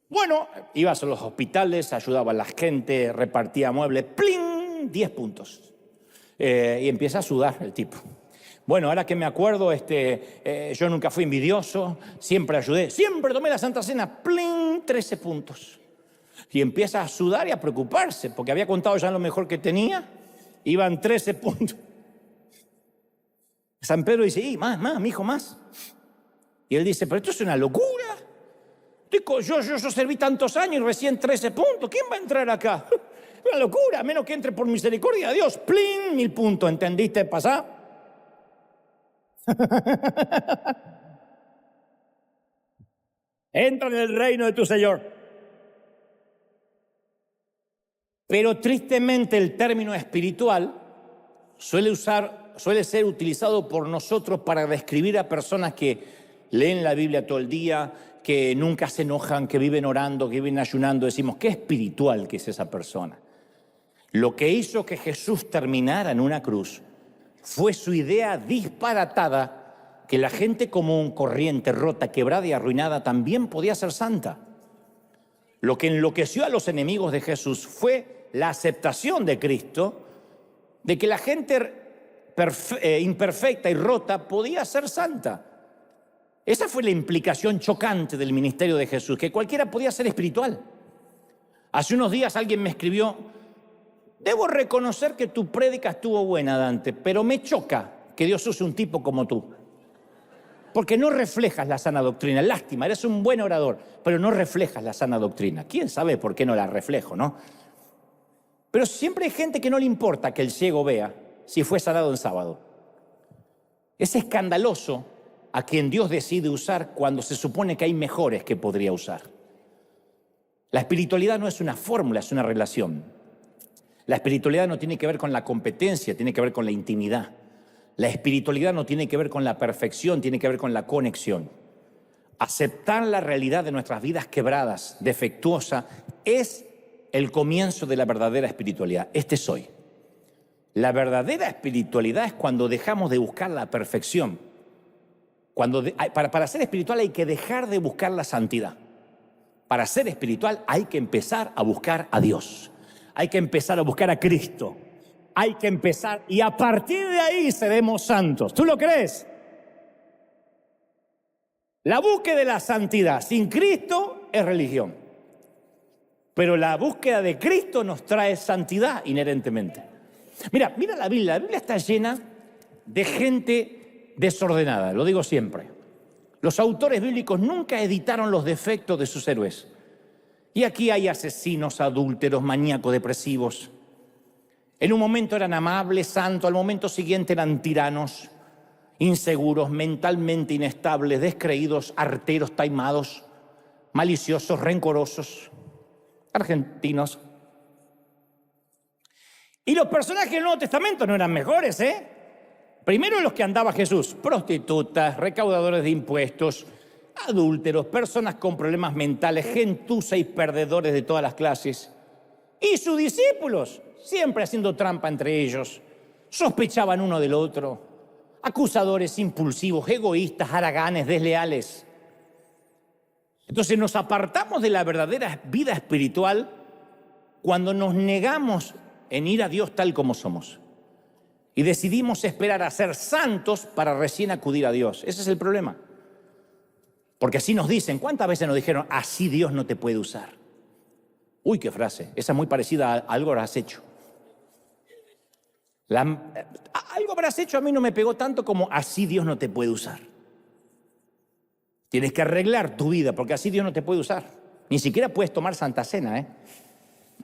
Bueno, ibas a los hospitales, ayudaba a la gente, repartía muebles. ¡Pling! 10 puntos. Y empieza a sudar el tipo. Bueno, ahora que me acuerdo, yo nunca fui envidioso, siempre ayudé, siempre tomé la Santa Cena, ¡pling! 13 puntos. Y empieza a sudar y a preocuparse, porque había contado ya lo mejor que tenía, iban 13 puntos. San Pedro dice, más, mi hijo, más. Y él dice, pero esto es una locura. Yo serví tantos años y recién 13 puntos, ¿quién va a entrar acá? Es una locura, a menos que entre por misericordia de Dios, ¡pling! 1000 puntos, ¿entendiste pasar? Entra en el reino de tu Señor. Pero tristemente el término espiritual suele ser utilizado por nosotros para describir a personas que leen la Biblia todo el día, que nunca se enojan, que viven orando, que viven ayunando. Decimos, qué espiritual que es esa persona. Lo que hizo que Jesús terminara en una cruz fue su idea disparatada que la gente común, corriente, rota, quebrada y arruinada también podía ser santa. Lo que enloqueció a los enemigos de Jesús fue la aceptación de Cristo, de que la gente imperfecta y rota podía ser santa. Esa fue la implicación chocante del ministerio de Jesús, que cualquiera podía ser espiritual. Hace unos días alguien me escribió, Debo reconocer que tu prédica estuvo buena, Dante, pero me choca que Dios use un tipo como tú. Porque no reflejas la sana doctrina. Lástima, eres un buen orador, pero no reflejas la sana doctrina. ¿Quién sabe por qué no la reflejo, no? Pero siempre hay gente que no le importa que el ciego vea si fue sanado en sábado. Es escandaloso a quien Dios decide usar cuando se supone que hay mejores que podría usar. La espiritualidad no es una fórmula, es una relación. La espiritualidad no tiene que ver con la competencia, tiene que ver con la intimidad. La espiritualidad no tiene que ver con la perfección, tiene que ver con la conexión. Aceptar la realidad de nuestras vidas quebradas, defectuosa, es el comienzo de la verdadera espiritualidad. Este soy. La verdadera espiritualidad es cuando dejamos de buscar la perfección. Para ser espiritual hay que dejar de buscar la santidad. Para ser espiritual hay que empezar a buscar a Dios. Hay que empezar a buscar a Cristo. Hay que empezar y a partir de ahí seremos santos. ¿Tú lo crees? La búsqueda de la santidad sin Cristo es religión. Pero la búsqueda de Cristo nos trae santidad inherentemente. Mira la Biblia. La Biblia está llena de gente desordenada, lo digo siempre. Los autores bíblicos nunca editaron los defectos de sus héroes. Y aquí hay asesinos, adúlteros, maníacos, depresivos. En un momento eran amables, santos, al momento siguiente eran tiranos, inseguros, mentalmente inestables, descreídos, arteros, taimados, maliciosos, rencorosos, argentinos. Y los personajes del Nuevo Testamento no eran mejores, ¿eh? Primero los que andaba Jesús, prostitutas, recaudadores de impuestos, adúlteros, personas con problemas mentales, gentuza y perdedores de todas las clases. Y sus discípulos, siempre haciendo trampa entre ellos, sospechaban uno del otro, acusadores impulsivos, egoístas, haraganes, desleales. Entonces nos apartamos de la verdadera vida espiritual cuando nos negamos en ir a Dios tal como somos y decidimos esperar a ser santos para recién acudir a Dios. Ese es el problema. Porque así nos dicen, ¿cuántas veces nos dijeron, así Dios no te puede usar? Uy, qué frase, esa es muy parecida a algo habrás hecho. Algo habrás hecho a mí no me pegó tanto como así Dios no te puede usar. Tienes que arreglar tu vida porque así Dios no te puede usar. Ni siquiera puedes tomar Santa Cena, ¿eh?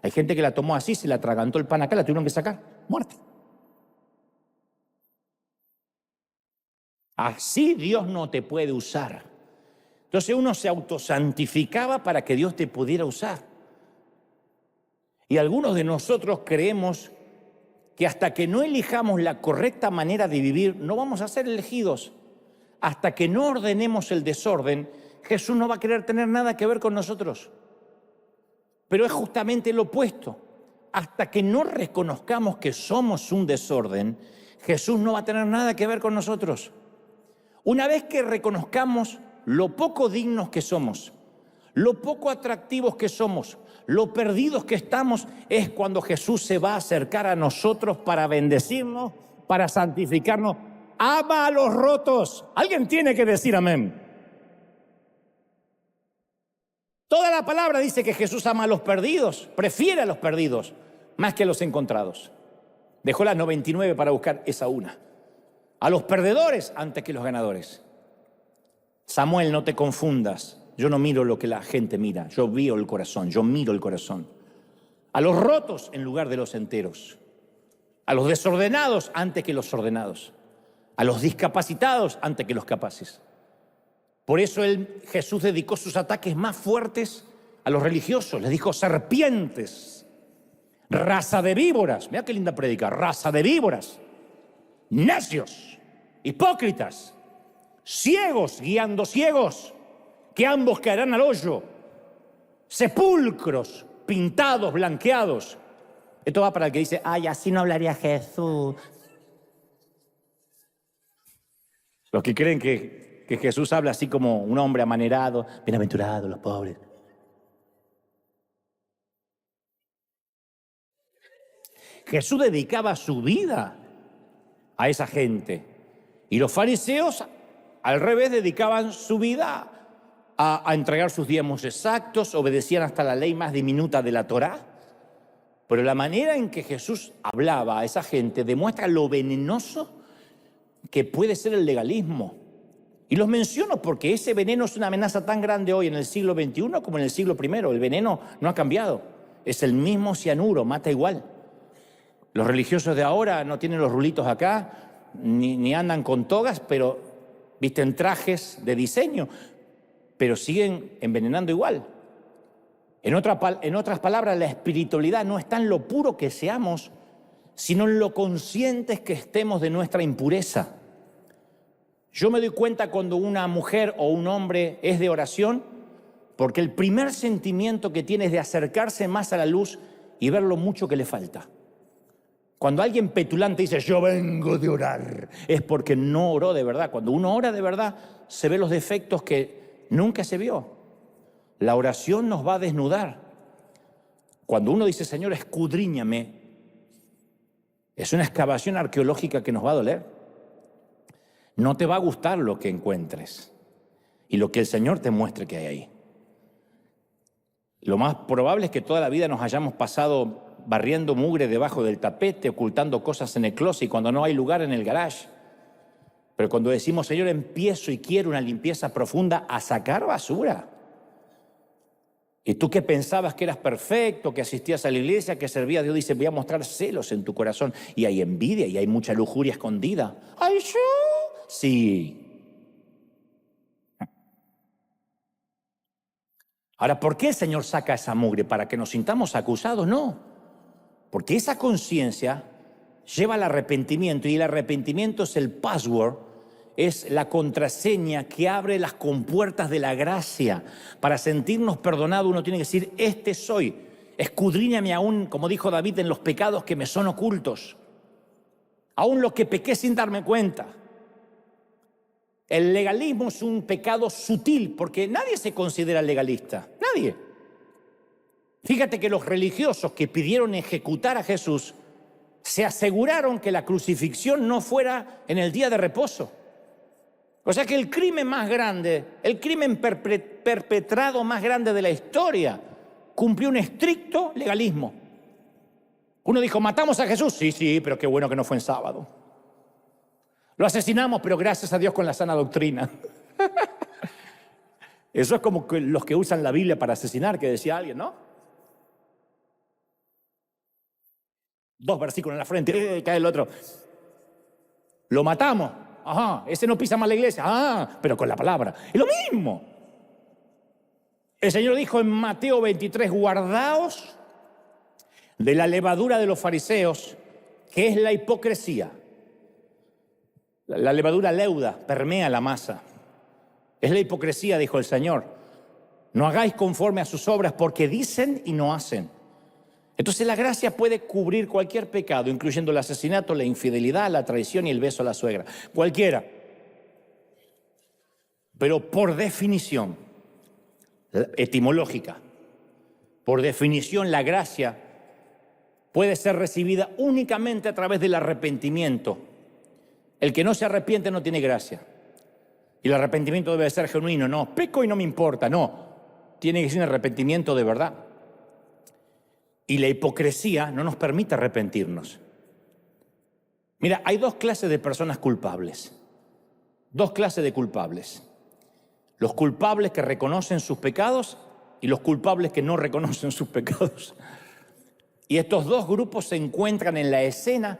Hay gente que la tomó así, se le atragantó el pan acá, la tuvieron que sacar, muerta. Así Dios no te puede usar. Entonces uno se autosantificaba para que Dios te pudiera usar. Y algunos de nosotros creemos que hasta que no elijamos la correcta manera de vivir, no vamos a ser elegidos. Hasta que no ordenemos el desorden, Jesús no va a querer tener nada que ver con nosotros. Pero es justamente lo opuesto. Hasta que no reconozcamos que somos un desorden, Jesús no va a tener nada que ver con nosotros. Una vez que reconozcamos lo poco dignos que somos, lo poco atractivos que somos, lo perdidos que estamos, es cuando Jesús se va a acercar a nosotros para bendecirnos, para santificarnos. Ama a los rotos. Alguien tiene que decir amén. Toda la palabra dice que Jesús ama a los perdidos, prefiere a los perdidos más que a los encontrados. Dejó las 99 para buscar esa una. A los perdedores antes que los ganadores. Samuel, no te confundas. Yo no miro lo que la gente mira. Yo veo el corazón, yo miro el corazón. A los rotos en lugar de los enteros. A los desordenados antes que los ordenados. A los discapacitados antes que los capaces. Por eso Jesús dedicó sus ataques más fuertes a los religiosos. Les dijo serpientes, raza de víboras. Mira qué linda prédica, raza de víboras. Necios, hipócritas, ciegos guiando ciegos, que ambos caerán al hoyo. Sepulcros pintados, blanqueados. Esto va para el que dice, ay, así no hablaría Jesús. Los que creen que Jesús habla así como un hombre amanerado, bienaventurados los pobres. Jesús dedicaba su vida a esa gente. Y los fariseos, al revés, dedicaban su vida a entregar sus diezmos exactos, obedecían hasta la ley más diminuta de la Torá. Pero la manera en que Jesús hablaba a esa gente demuestra lo venenoso que puede ser el legalismo. Y los menciono porque ese veneno es una amenaza tan grande hoy en el siglo XXI como en el siglo I. El veneno no ha cambiado. Es el mismo cianuro, mata igual. Los religiosos de ahora no tienen los rulitos acá, ni andan con togas, pero visten trajes de diseño, pero siguen envenenando igual. En otras palabras, la espiritualidad no está en lo puro que seamos, sino en lo conscientes que estemos de nuestra impureza. Yo me doy cuenta cuando una mujer o un hombre es de oración, porque el primer sentimiento que tiene es de acercarse más a la luz y ver lo mucho que le falta. Cuando alguien petulante dice, yo vengo de orar, es porque no oró de verdad. Cuando uno ora de verdad, se ve los defectos que nunca se vio. La oración nos va a desnudar. Cuando uno dice, Señor, escudriñame, es una excavación arqueológica que nos va a doler. No te va a gustar lo que encuentres y lo que el Señor te muestre que hay ahí. Lo más probable es que toda la vida nos hayamos pasado barriendo mugre debajo del tapete, ocultando cosas en el closet y cuando no hay lugar en el garage. Pero cuando decimos, Señor, empiezo y quiero una limpieza profunda, a sacar basura. Y tú que pensabas que eras perfecto, que asistías a la iglesia, que servías a Dios, dice, voy a mostrar celos en tu corazón. Y hay envidia y hay mucha lujuria escondida. ¡Ay, yo! Sí. Ahora, ¿por qué el Señor saca esa mugre? ¿Para que nos sintamos acusados? No. Porque esa conciencia lleva al arrepentimiento y el arrepentimiento es el password, es la contraseña que abre las compuertas de la gracia. Para sentirnos perdonados uno tiene que decir, este soy, escudriñame aún, como dijo David, en los pecados que me son ocultos, aún los que pequé sin darme cuenta. El legalismo es un pecado sutil porque nadie se considera legalista, nadie. Fíjate que los religiosos que pidieron ejecutar a Jesús se aseguraron que la crucifixión no fuera en el día de reposo. O sea que el crimen más grande, el crimen perpetrado más grande de la historia, cumplió un estricto legalismo. Uno dijo, ¿matamos a Jesús? Sí, pero qué bueno que no fue en sábado. Lo asesinamos, pero gracias a Dios con la sana doctrina. Eso es como que los que usan la Biblia para asesinar, que decía alguien, ¿no? 2 versículos en la frente, cae el otro. Lo matamos. Ajá, ese no pisa más la iglesia. Pero con la palabra. Es lo mismo. El Señor dijo en Mateo 23, guardaos de la levadura de los fariseos, que es la hipocresía. La levadura leuda, permea la masa. Es la hipocresía, dijo el Señor. No hagáis conforme a sus obras, porque dicen y no hacen. Entonces la gracia puede cubrir cualquier pecado, incluyendo el asesinato, la infidelidad, la traición y el beso a la suegra. Cualquiera. Pero por definición, etimológica, por definición la gracia puede ser recibida únicamente a través del arrepentimiento. El que no se arrepiente no tiene gracia. Y el arrepentimiento debe ser genuino. No, peco y no me importa. No, tiene que ser un arrepentimiento de verdad. Y la hipocresía no nos permite arrepentirnos. Mira, hay 2 clases de personas culpables. 2 clases de culpables. Los culpables que reconocen sus pecados y los culpables que no reconocen sus pecados. Y estos 2 grupos se encuentran en la escena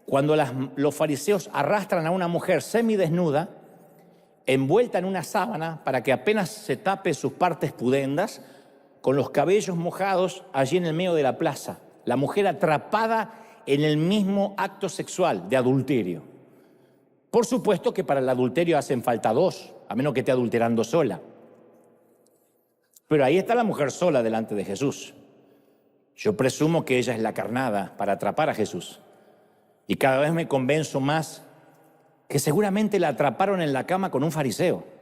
cuando los fariseos arrastran a una mujer semidesnuda, envuelta en una sábana para que apenas se tape sus partes pudendas, con los cabellos mojados allí en el medio de la plaza. La mujer atrapada en el mismo acto sexual de adulterio. Por supuesto que para el adulterio hacen falta 2, a menos que esté adulterando sola. Pero ahí está la mujer sola delante de Jesús. Yo presumo que ella es la carnada para atrapar a Jesús. Y cada vez me convenzo más que seguramente la atraparon en la cama con un fariseo.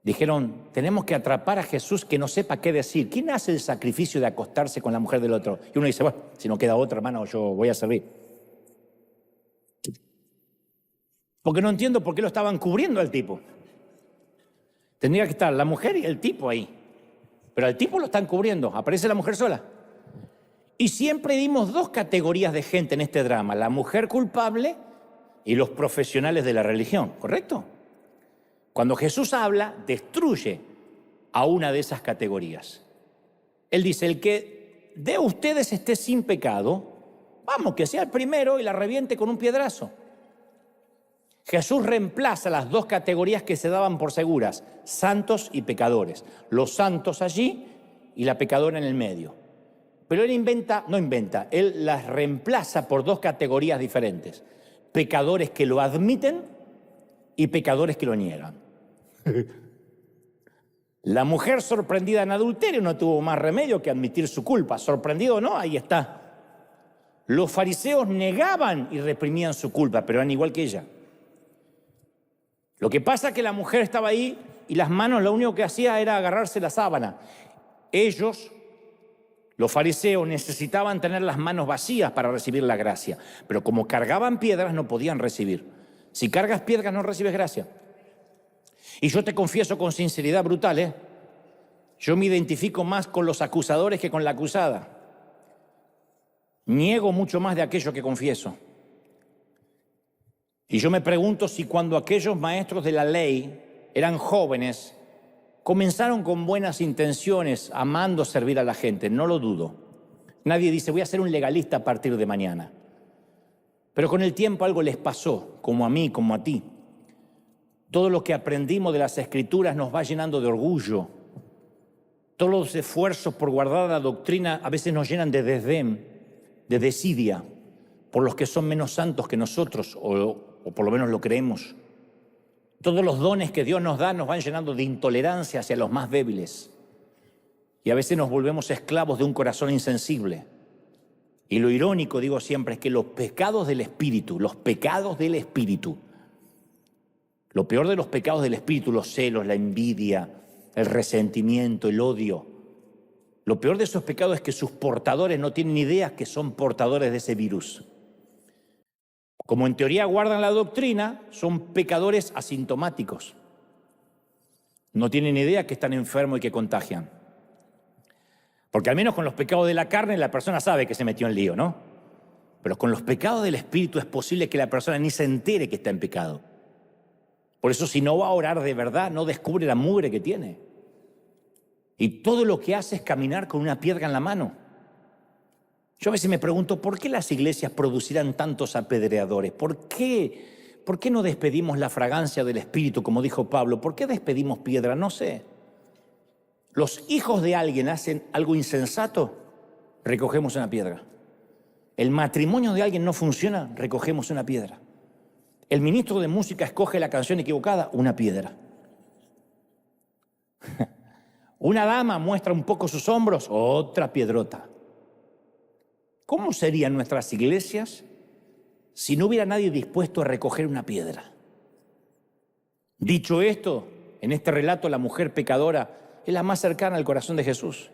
Dijeron, tenemos que atrapar a Jesús que no sepa qué decir. ¿Quién hace el sacrificio de acostarse con la mujer del otro? Y uno dice, bueno, si no queda otra, hermano, yo voy a servir. Porque no entiendo por qué lo estaban cubriendo al tipo. Tendría que estar la mujer y el tipo ahí. Pero al tipo lo están cubriendo. Aparece la mujer sola. Y siempre vimos dos categorías de gente en este drama, la mujer culpable y los profesionales de la religión, ¿correcto? Cuando Jesús habla, destruye a una de esas categorías. Él dice, el que de ustedes esté sin pecado, vamos, que sea el primero y la reviente con un piedrazo. Jesús reemplaza las dos categorías que se daban por seguras, santos y pecadores. Los santos allí y la pecadora en el medio. Pero él las reemplaza por dos categorías diferentes. Pecadores que lo admiten y pecadores que lo niegan. La mujer sorprendida en adulterio no tuvo más remedio que admitir su culpa. Sorprendido o no, ahí está. Los fariseos negaban y reprimían su culpa, pero eran igual que ella. Lo que pasa es que la mujer estaba ahí y las manos lo único que hacía era agarrarse la sábana. Ellos, los fariseos, necesitaban tener las manos vacías para recibir la gracia, pero como cargaban piedras no podían recibir. Si cargas piedras no recibes gracia. Y yo te confieso con sinceridad brutal, yo me identifico más con los acusadores que con la acusada. Niego mucho más de aquello que confieso. Y yo me pregunto si cuando aquellos maestros de la ley eran jóvenes, comenzaron con buenas intenciones, amando servir a la gente, no lo dudo. Nadie dice, voy a ser un legalista a partir de mañana. Pero con el tiempo algo les pasó, como a mí, como a ti. Todo lo que aprendimos de las Escrituras nos va llenando de orgullo. Todos los esfuerzos por guardar la doctrina a veces nos llenan de desdén, de desidia, por los que son menos santos que nosotros, o por lo menos lo creemos. Todos los dones que Dios nos da nos van llenando de intolerancia hacia los más débiles. Y a veces nos volvemos esclavos de un corazón insensible. Y lo irónico, digo siempre, es que los pecados del espíritu, lo peor de los pecados del espíritu, los celos, la envidia, el resentimiento, el odio, lo peor de esos pecados es que sus portadores no tienen idea que son portadores de ese virus. Como en teoría guardan la doctrina, son pecadores asintomáticos. No tienen idea que están enfermos y que contagian. Porque al menos con los pecados de la carne la persona sabe que se metió en lío, ¿no? Pero con los pecados del espíritu es posible que la persona ni se entere que está en pecado. Por eso si no va a orar de verdad, no descubre la mugre que tiene. Y todo lo que hace es caminar con una piedra en la mano. Yo a veces me pregunto, ¿por qué las iglesias producirán tantos apedreadores? ¿Por qué no despedimos la fragancia del Espíritu, como dijo Pablo? ¿Por qué despedimos piedra? No sé. Los hijos de alguien hacen algo insensato, recogemos una piedra. El matrimonio de alguien no funciona, recogemos una piedra. El ministro de música escoge la canción equivocada, una piedra. Una dama muestra un poco sus hombros, otra piedrota. ¿Cómo serían nuestras iglesias si no hubiera nadie dispuesto a recoger una piedra? Dicho esto, en este relato la mujer pecadora es la más cercana al corazón de Jesús.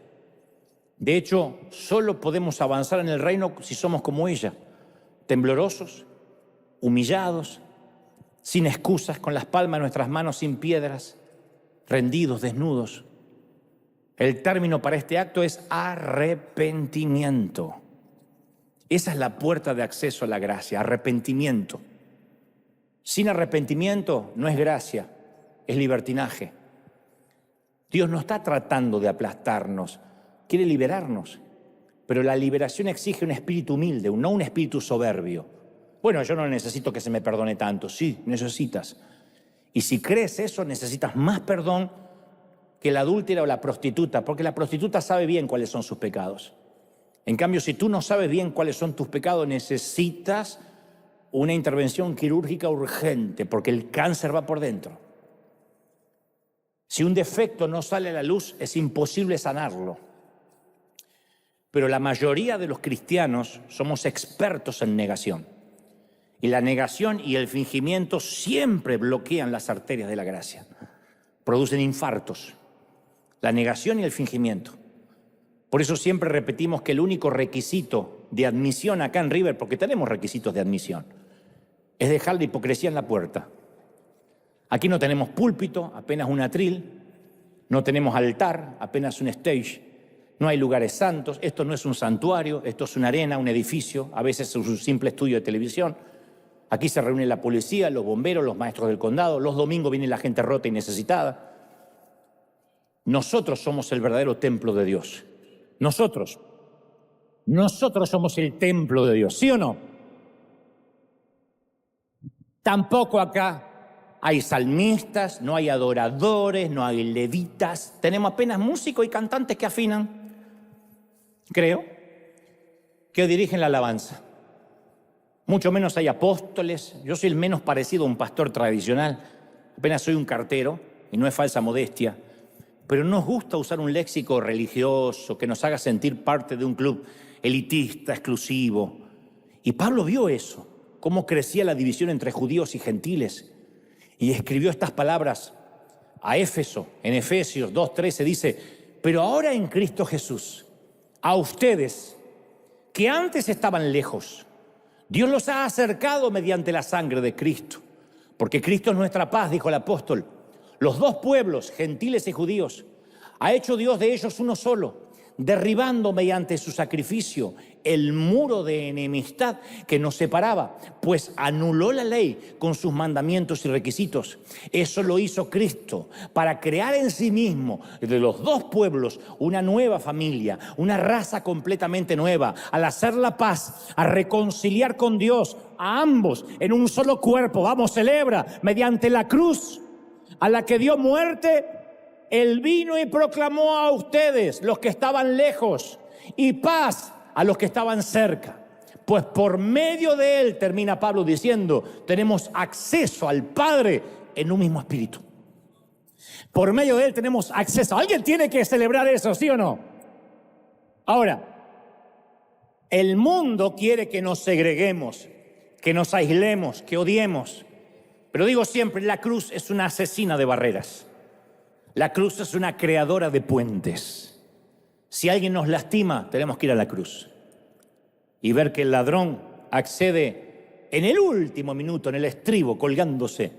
De hecho, solo podemos avanzar en el reino si somos como ella, temblorosos, humillados, sin excusas, con las palmas de nuestras manos sin piedras, rendidos, desnudos. El término para este acto es arrepentimiento. Esa es la puerta de acceso a la gracia, arrepentimiento. Sin arrepentimiento no es gracia, es libertinaje. Dios no está tratando de aplastarnos, quiere liberarnos. Pero la liberación exige un espíritu humilde, no un espíritu soberbio. Bueno, yo no necesito que se me perdone tanto. Sí, necesitas. Y si crees eso, necesitas más perdón que la adúltera o la prostituta, porque la prostituta sabe bien cuáles son sus pecados. En cambio, si tú no sabes bien cuáles son tus pecados, necesitas una intervención quirúrgica urgente, porque el cáncer va por dentro. Si un defecto no sale a la luz, es imposible sanarlo. Pero la mayoría de los cristianos somos expertos en negación. Y la negación y el fingimiento siempre bloquean las arterias de la gracia. Producen infartos. La negación y el fingimiento. Por eso siempre repetimos que el único requisito de admisión acá en River, porque tenemos requisitos de admisión, es dejar la hipocresía en la puerta. Aquí no tenemos púlpito, apenas un atril, no tenemos altar, apenas un stage, No hay lugares santos, esto no es un santuario, esto es una arena, un edificio, a veces es un simple estudio de televisión. Aquí se reúne la policía, los bomberos, los maestros del condado, los domingos viene la gente rota y necesitada. Nosotros somos el verdadero templo de Dios. Nosotros somos el templo de Dios, ¿sí o no? Tampoco acá hay salmistas, no hay adoradores, no hay levitas. Tenemos apenas músicos y cantantes que afinan, creo, que dirigen la alabanza. Mucho menos hay apóstoles. Yo soy el menos parecido a un pastor tradicional. Apenas soy un cartero, y no es falsa modestia. Pero nos gusta usar un léxico religioso que nos haga sentir parte de un club elitista, exclusivo. Y Pablo vio eso, cómo crecía la división entre judíos y gentiles. Y escribió estas palabras a Éfeso, en Efesios 2:13 dice: pero ahora en Cristo Jesús, a ustedes que antes estaban lejos, Dios los ha acercado mediante la sangre de Cristo. Porque Cristo es nuestra paz, dijo el apóstol. Los dos pueblos, gentiles y judíos, ha hecho Dios de ellos uno solo, derribando mediante su sacrificio el muro de enemistad que nos separaba, pues anuló la ley con sus mandamientos y requisitos. Eso lo hizo Cristo para crear en sí mismo de los dos pueblos una nueva familia, una raza completamente nueva, al hacer la paz, a reconciliar con Dios a ambos en un solo cuerpo. Vamos, celebra mediante la cruz a la que dio muerte. Él vino y proclamó a ustedes, los que estaban lejos, y paz a los que estaban cerca. Pues por medio de él, termina Pablo diciendo, tenemos acceso al Padre en un mismo espíritu. Por medio de él tenemos acceso. Alguien tiene que celebrar eso, ¿sí o no? Ahora, el mundo quiere que nos segreguemos, que nos aislemos, que odiemos. Pero digo siempre, la cruz es una asesina de barreras. La cruz es una creadora de puentes. Si alguien nos lastima, tenemos que ir a la cruz y ver que el ladrón accede en el último minuto, en el estribo, colgándose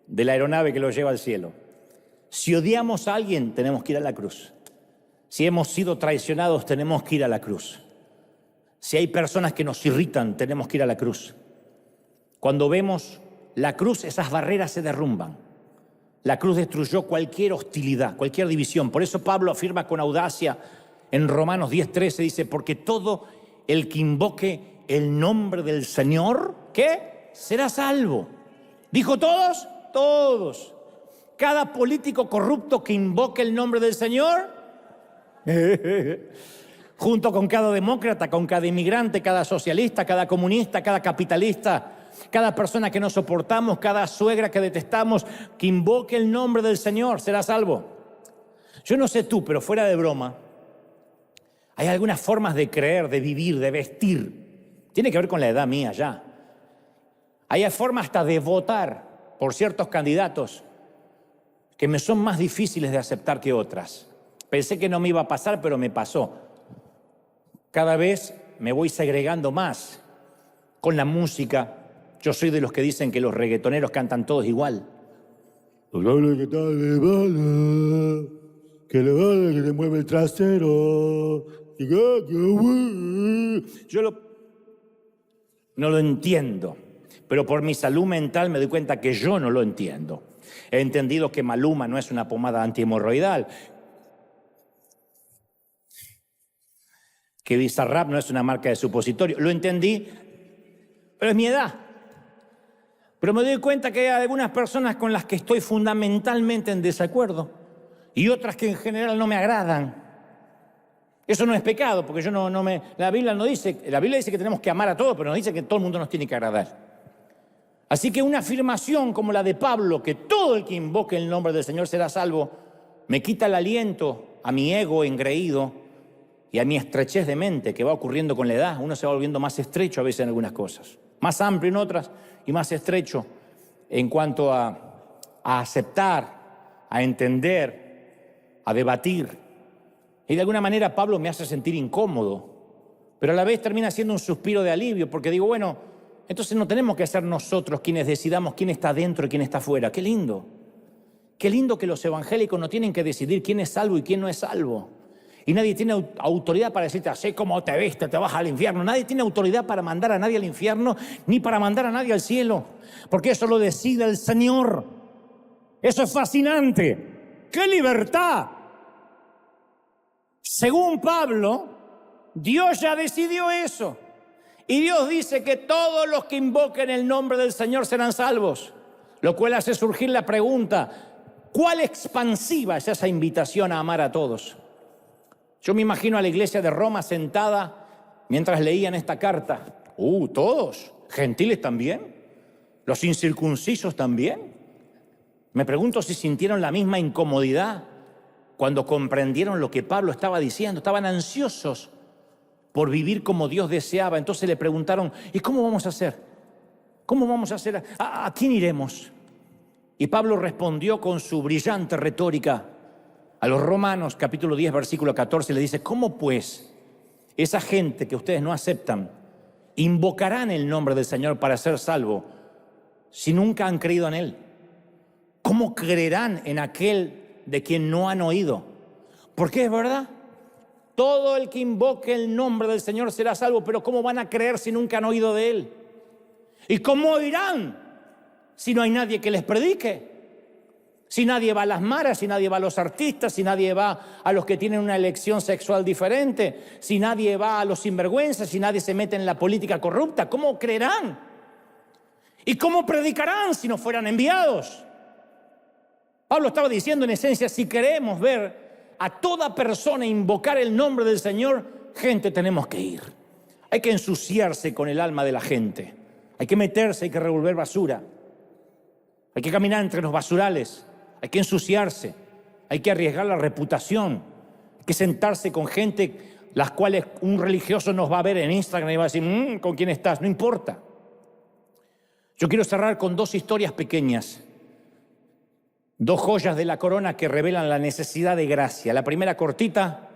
de la aeronave que lo lleva al cielo. Si odiamos a alguien, tenemos que ir a la cruz. Si hemos sido traicionados, tenemos que ir a la cruz. Si hay personas que nos irritan, tenemos que ir a la cruz. Cuando vemos la cruz, esas barreras se derrumban. La cruz destruyó cualquier hostilidad, cualquier división. Por eso Pablo afirma con audacia en Romanos 10:13, dice, porque todo el que invoque el nombre del Señor, ¿qué? Será salvo. ¿Dijo todos? Todos. Cada político corrupto que invoque el nombre del Señor, junto con cada demócrata, con cada inmigrante, cada socialista, cada comunista, cada capitalista, cada persona que no soportamos, cada suegra que detestamos, que invoque el nombre del Señor, será salvo. Yo no sé tú, pero fuera de broma, hay algunas formas de creer, de vivir, de vestir. Tiene que ver con la edad mía ya. Hay formas hasta de votar por ciertos candidatos que me son más difíciles de aceptar que otras. Pensé que no me iba a pasar, pero me pasó. Cada vez me voy segregando más con la música. Yo soy de los que dicen que los reggaetoneros cantan todos igual. Que le mueve el trasero. Yo no lo entiendo, pero por mi salud mental me doy cuenta que yo no lo entiendo. He entendido que Maluma no es una pomada antihemorroidal, que Bizarrap no es una marca de supositorio. Lo entendí, pero es mi edad. Pero me doy cuenta que hay algunas personas con las que estoy fundamentalmente en desacuerdo y otras que en general no me agradan. Eso no es pecado, porque la Biblia no dice, la Biblia dice que tenemos que amar a todos, pero no dice que todo el mundo nos tiene que agradar. Así que una afirmación como la de Pablo, que todo el que invoque el nombre del Señor será salvo, me quita el aliento a mi ego engreído y a mi estrechez de mente que va ocurriendo con la edad. Uno se va volviendo más estrecho a veces en algunas cosas, más amplio en otras y más estrecho en cuanto a aceptar, a entender, a debatir. Y de alguna manera Pablo me hace sentir incómodo, pero a la vez termina siendo un suspiro de alivio, porque digo, bueno, entonces no tenemos que ser nosotros quienes decidamos quién está dentro y quién está fuera. Qué lindo que los evangélicos no tienen que decidir quién es salvo y quién no es salvo. Y nadie tiene autoridad para decirte, así como te viste, te vas al infierno. Nadie tiene autoridad para mandar a nadie al infierno, ni para mandar a nadie al cielo. Porque eso lo decide el Señor. Eso es fascinante. ¡Qué libertad! Según Pablo, Dios ya decidió eso. Y Dios dice que todos los que invoquen el nombre del Señor serán salvos. Lo cual hace surgir la pregunta, ¿cuál expansiva es esa invitación a amar a todos? Yo me imagino a la iglesia de Roma sentada mientras leían esta carta. ¿Todos? ¿Gentiles también? ¿Los incircuncisos también? Me pregunto si sintieron la misma incomodidad cuando comprendieron lo que Pablo estaba diciendo. Estaban ansiosos por vivir como Dios deseaba. Entonces le preguntaron, ¿y cómo vamos a hacer? ¿Cómo vamos a hacer? ¿A quién iremos? Y Pablo respondió con su brillante retórica a los Romanos, capítulo 10, versículo 14, le dice, ¿cómo pues esa gente que ustedes no aceptan invocarán el nombre del Señor para ser salvo si nunca han creído en Él? ¿Cómo creerán en aquel de quien no han oído? Porque es verdad, todo el que invoque el nombre del Señor será salvo, pero ¿cómo van a creer si nunca han oído de Él? ¿Y cómo oirán si no hay nadie que les predique? Si nadie va a las maras, si nadie va a los artistas, si nadie va a los que tienen una elección sexual diferente, si nadie va a los sinvergüenzas, si nadie se mete en la política corrupta, ¿cómo creerán? ¿Y cómo predicarán si no fueran enviados? Pablo estaba diciendo en esencia, si queremos ver a toda persona invocar el nombre del Señor, gente, tenemos que ir. Hay que ensuciarse con el alma de la gente. Hay que meterse, hay que revolver basura. Hay que caminar entre los basurales. Hay que ensuciarse, hay que arriesgar la reputación, hay que sentarse con gente las cuales un religioso nos va a ver en Instagram y va a decir, ¿con quién estás? No importa. Yo quiero cerrar con dos historias pequeñas, dos joyas de la corona que revelan la necesidad de gracia. La primera cortita,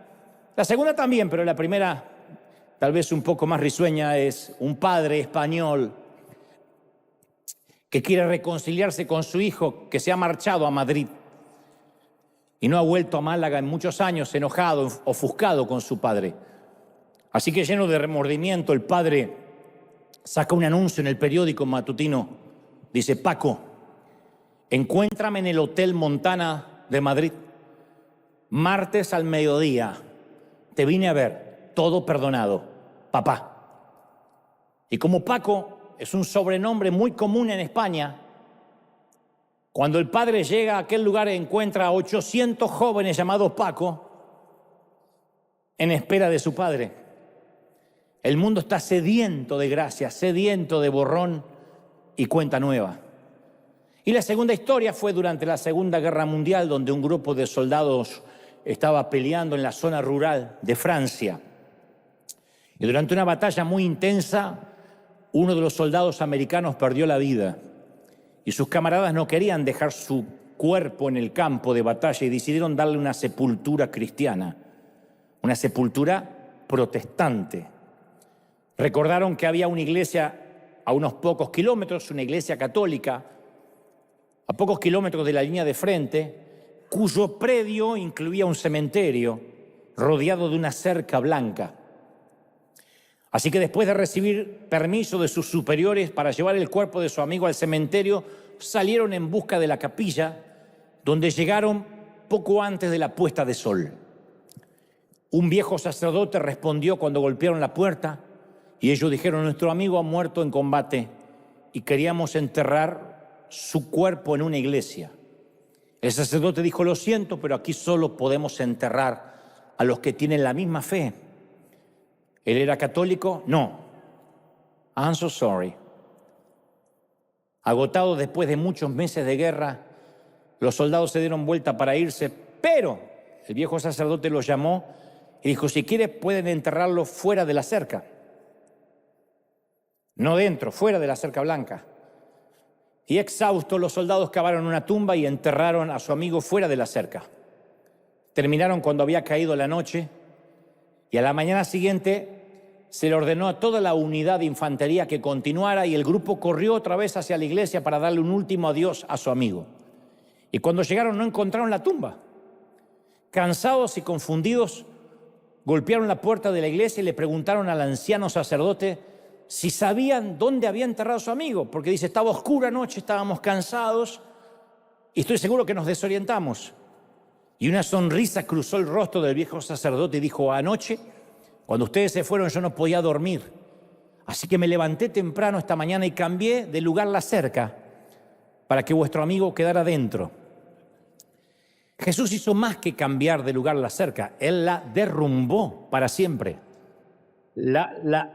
la segunda también, pero la primera tal vez un poco más risueña, es un padre español que quiere reconciliarse con su hijo que se ha marchado a Madrid y no ha vuelto a Málaga en muchos años, enojado, ofuscado con su padre. Así que lleno de remordimiento, el padre saca un anuncio en el periódico matutino. Dice, Paco, encuéntrame en el Hotel Montana de Madrid, martes al mediodía. Te vine a ver, todo perdonado, papá. Y como Paco es un sobrenombre muy común en España, cuando el padre llega a aquel lugar encuentra a 800 jóvenes llamados Paco en espera de su padre. El mundo está sediento de gracia, sediento de borrón y cuenta nueva. Y la segunda historia fue durante la Segunda Guerra Mundial, donde un grupo de soldados estaba peleando en la zona rural de Francia. Y durante una batalla muy intensa, uno de los soldados americanos perdió la vida y sus camaradas no querían dejar su cuerpo en el campo de batalla y decidieron darle una sepultura cristiana, una sepultura protestante. Recordaron que había una iglesia a unos pocos kilómetros, una iglesia católica, a pocos kilómetros de la línea de frente, cuyo predio incluía un cementerio rodeado de una cerca blanca. Así que después de recibir permiso de sus superiores para llevar el cuerpo de su amigo al cementerio, salieron en busca de la capilla, donde llegaron poco antes de la puesta de sol. Un viejo sacerdote respondió cuando golpearon la puerta y ellos dijeron, nuestro amigo ha muerto en combate y queríamos enterrar su cuerpo en una iglesia. El sacerdote dijo, lo siento, pero aquí solo podemos enterrar a los que tienen la misma fe. ¿Él era católico? No. I'm so sorry. Agotados después de muchos meses de guerra, los soldados se dieron vuelta para irse, pero el viejo sacerdote los llamó y dijo, si quieren pueden enterrarlo fuera de la cerca. No dentro, fuera de la cerca blanca. Y exhaustos, los soldados cavaron una tumba y enterraron a su amigo fuera de la cerca. Terminaron cuando había caído la noche y a la mañana siguiente se le ordenó a toda la unidad de infantería que continuara y el grupo corrió otra vez hacia la iglesia para darle un último adiós a su amigo. Y cuando llegaron no encontraron la tumba. Cansados y confundidos, golpearon la puerta de la iglesia y le preguntaron al anciano sacerdote si sabían dónde había enterrado a su amigo, porque dice, estaba oscura noche, estábamos cansados y estoy seguro que nos desorientamos. Y una sonrisa cruzó el rostro del viejo sacerdote y dijo, anoche, cuando ustedes se fueron, yo no podía dormir. Así que me levanté temprano esta mañana y cambié de lugar la cerca para que vuestro amigo quedara dentro. Jesús hizo más que cambiar de lugar la cerca. Él la derrumbó para siempre. La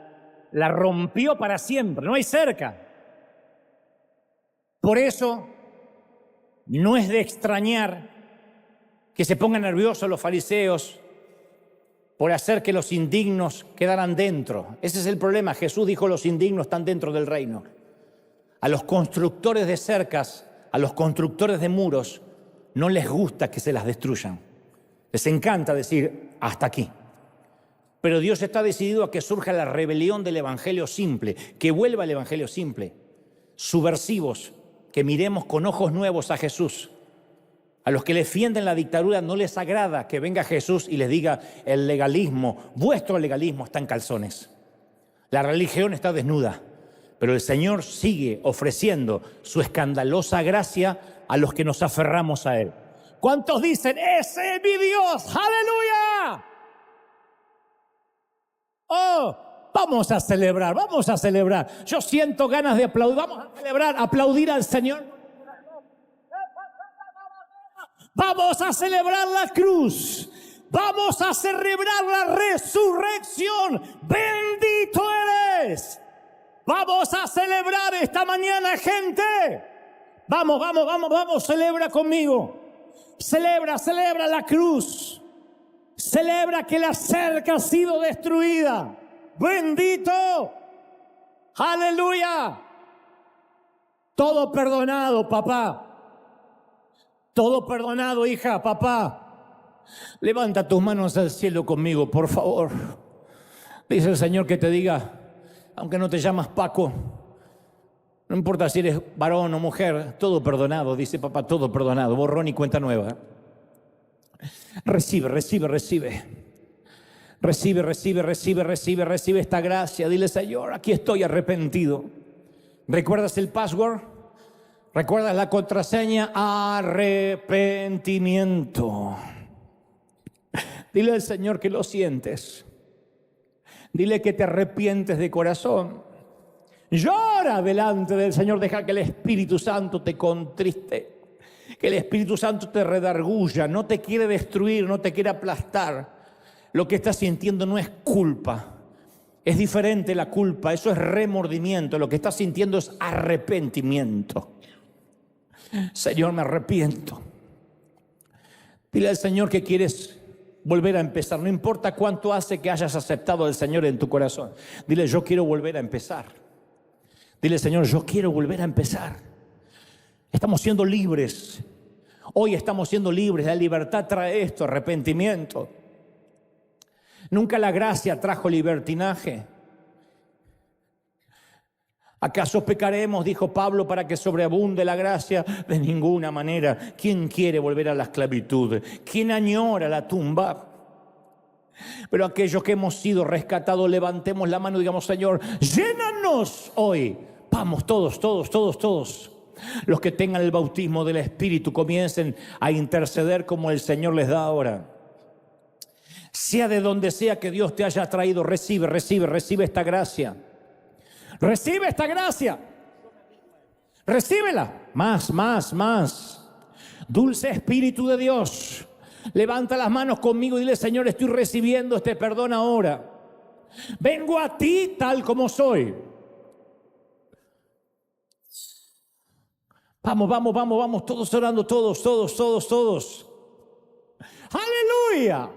rompió para siempre. No hay cerca. Por eso, no es de extrañar que se pongan nerviosos los fariseos por hacer que los indignos quedaran dentro. Ese es el problema. Jesús dijo, los indignos están dentro del reino. A los constructores de cercas, a los constructores de muros, no les gusta que se las destruyan. Les encanta decir, hasta aquí. Pero Dios está decidido a que surja la rebelión del evangelio simple, que vuelva el evangelio simple. Subversivos, que miremos con ojos nuevos a Jesús. A los que defienden la dictadura no les agrada que venga Jesús y les diga, el legalismo, vuestro legalismo está en calzones. La religión está desnuda, pero el Señor sigue ofreciendo su escandalosa gracia a los que nos aferramos a Él. ¿Cuántos dicen, ese es mi Dios? ¡Aleluya! Oh, vamos a celebrar, vamos a celebrar. Yo siento ganas de aplaudir, vamos a celebrar, aplaudir al Señor. Vamos a celebrar la cruz. Vamos a celebrar la resurrección. Bendito eres. Vamos a celebrar esta mañana, gente. Vamos, vamos, vamos, vamos, celebra conmigo. Celebra, celebra la cruz. Celebra que la cerca ha sido destruida. Bendito. Aleluya. Todo perdonado, papá. Todo perdonado, hija, papá. Levanta tus manos al cielo conmigo, por favor. Dice el Señor que te diga, aunque no te llamas Paco, no importa si eres varón o mujer, todo perdonado, dice papá, todo perdonado, borrón y cuenta nueva. Recibe, recibe, recibe. Recibe, recibe, recibe, recibe, recibe esta gracia. Dile, Señor, aquí estoy arrepentido. ¿Recuerdas el password? ¿Recuerdas la contraseña? Arrepentimiento. Dile al Señor que lo sientes. Dile que te arrepientes de corazón. Llora delante del Señor. Deja que el Espíritu Santo te contriste. Que el Espíritu Santo te redarguya. No te quiere destruir, no te quiere aplastar. Lo que estás sintiendo no es culpa. Es diferente la culpa. Eso es remordimiento. Lo que estás sintiendo es arrepentimiento. Señor, me arrepiento. Dile al Señor que quieres volver a empezar. No importa cuánto hace que hayas aceptado al Señor en tu corazón. Dile, yo quiero volver a empezar. Dile, Señor, yo quiero volver a empezar. Estamos siendo libres. Hoy estamos siendo libres. La libertad trae esto, arrepentimiento. Nunca la gracia trajo libertinaje. ¿Acaso pecaremos, dijo Pablo, para que sobreabunde la gracia? De ninguna manera. ¿Quién quiere volver a la esclavitud? ¿Quién añora la tumba? Pero aquellos que hemos sido rescatados, levantemos la mano y digamos, Señor, llénanos hoy. Vamos, todos, todos, todos, todos. Los que tengan el bautismo del Espíritu comiencen a interceder como el Señor les da ahora. Sea de donde sea que Dios te haya traído, recibe, recibe, recibe esta gracia. Recibe esta gracia. Recíbela. Más, más, más. Dulce Espíritu de Dios. Levanta las manos conmigo y dile, Señor, estoy recibiendo este perdón ahora. Vengo a ti tal como soy. Vamos, vamos, vamos, vamos. Todos orando, todos, todos, todos, todos. Aleluya.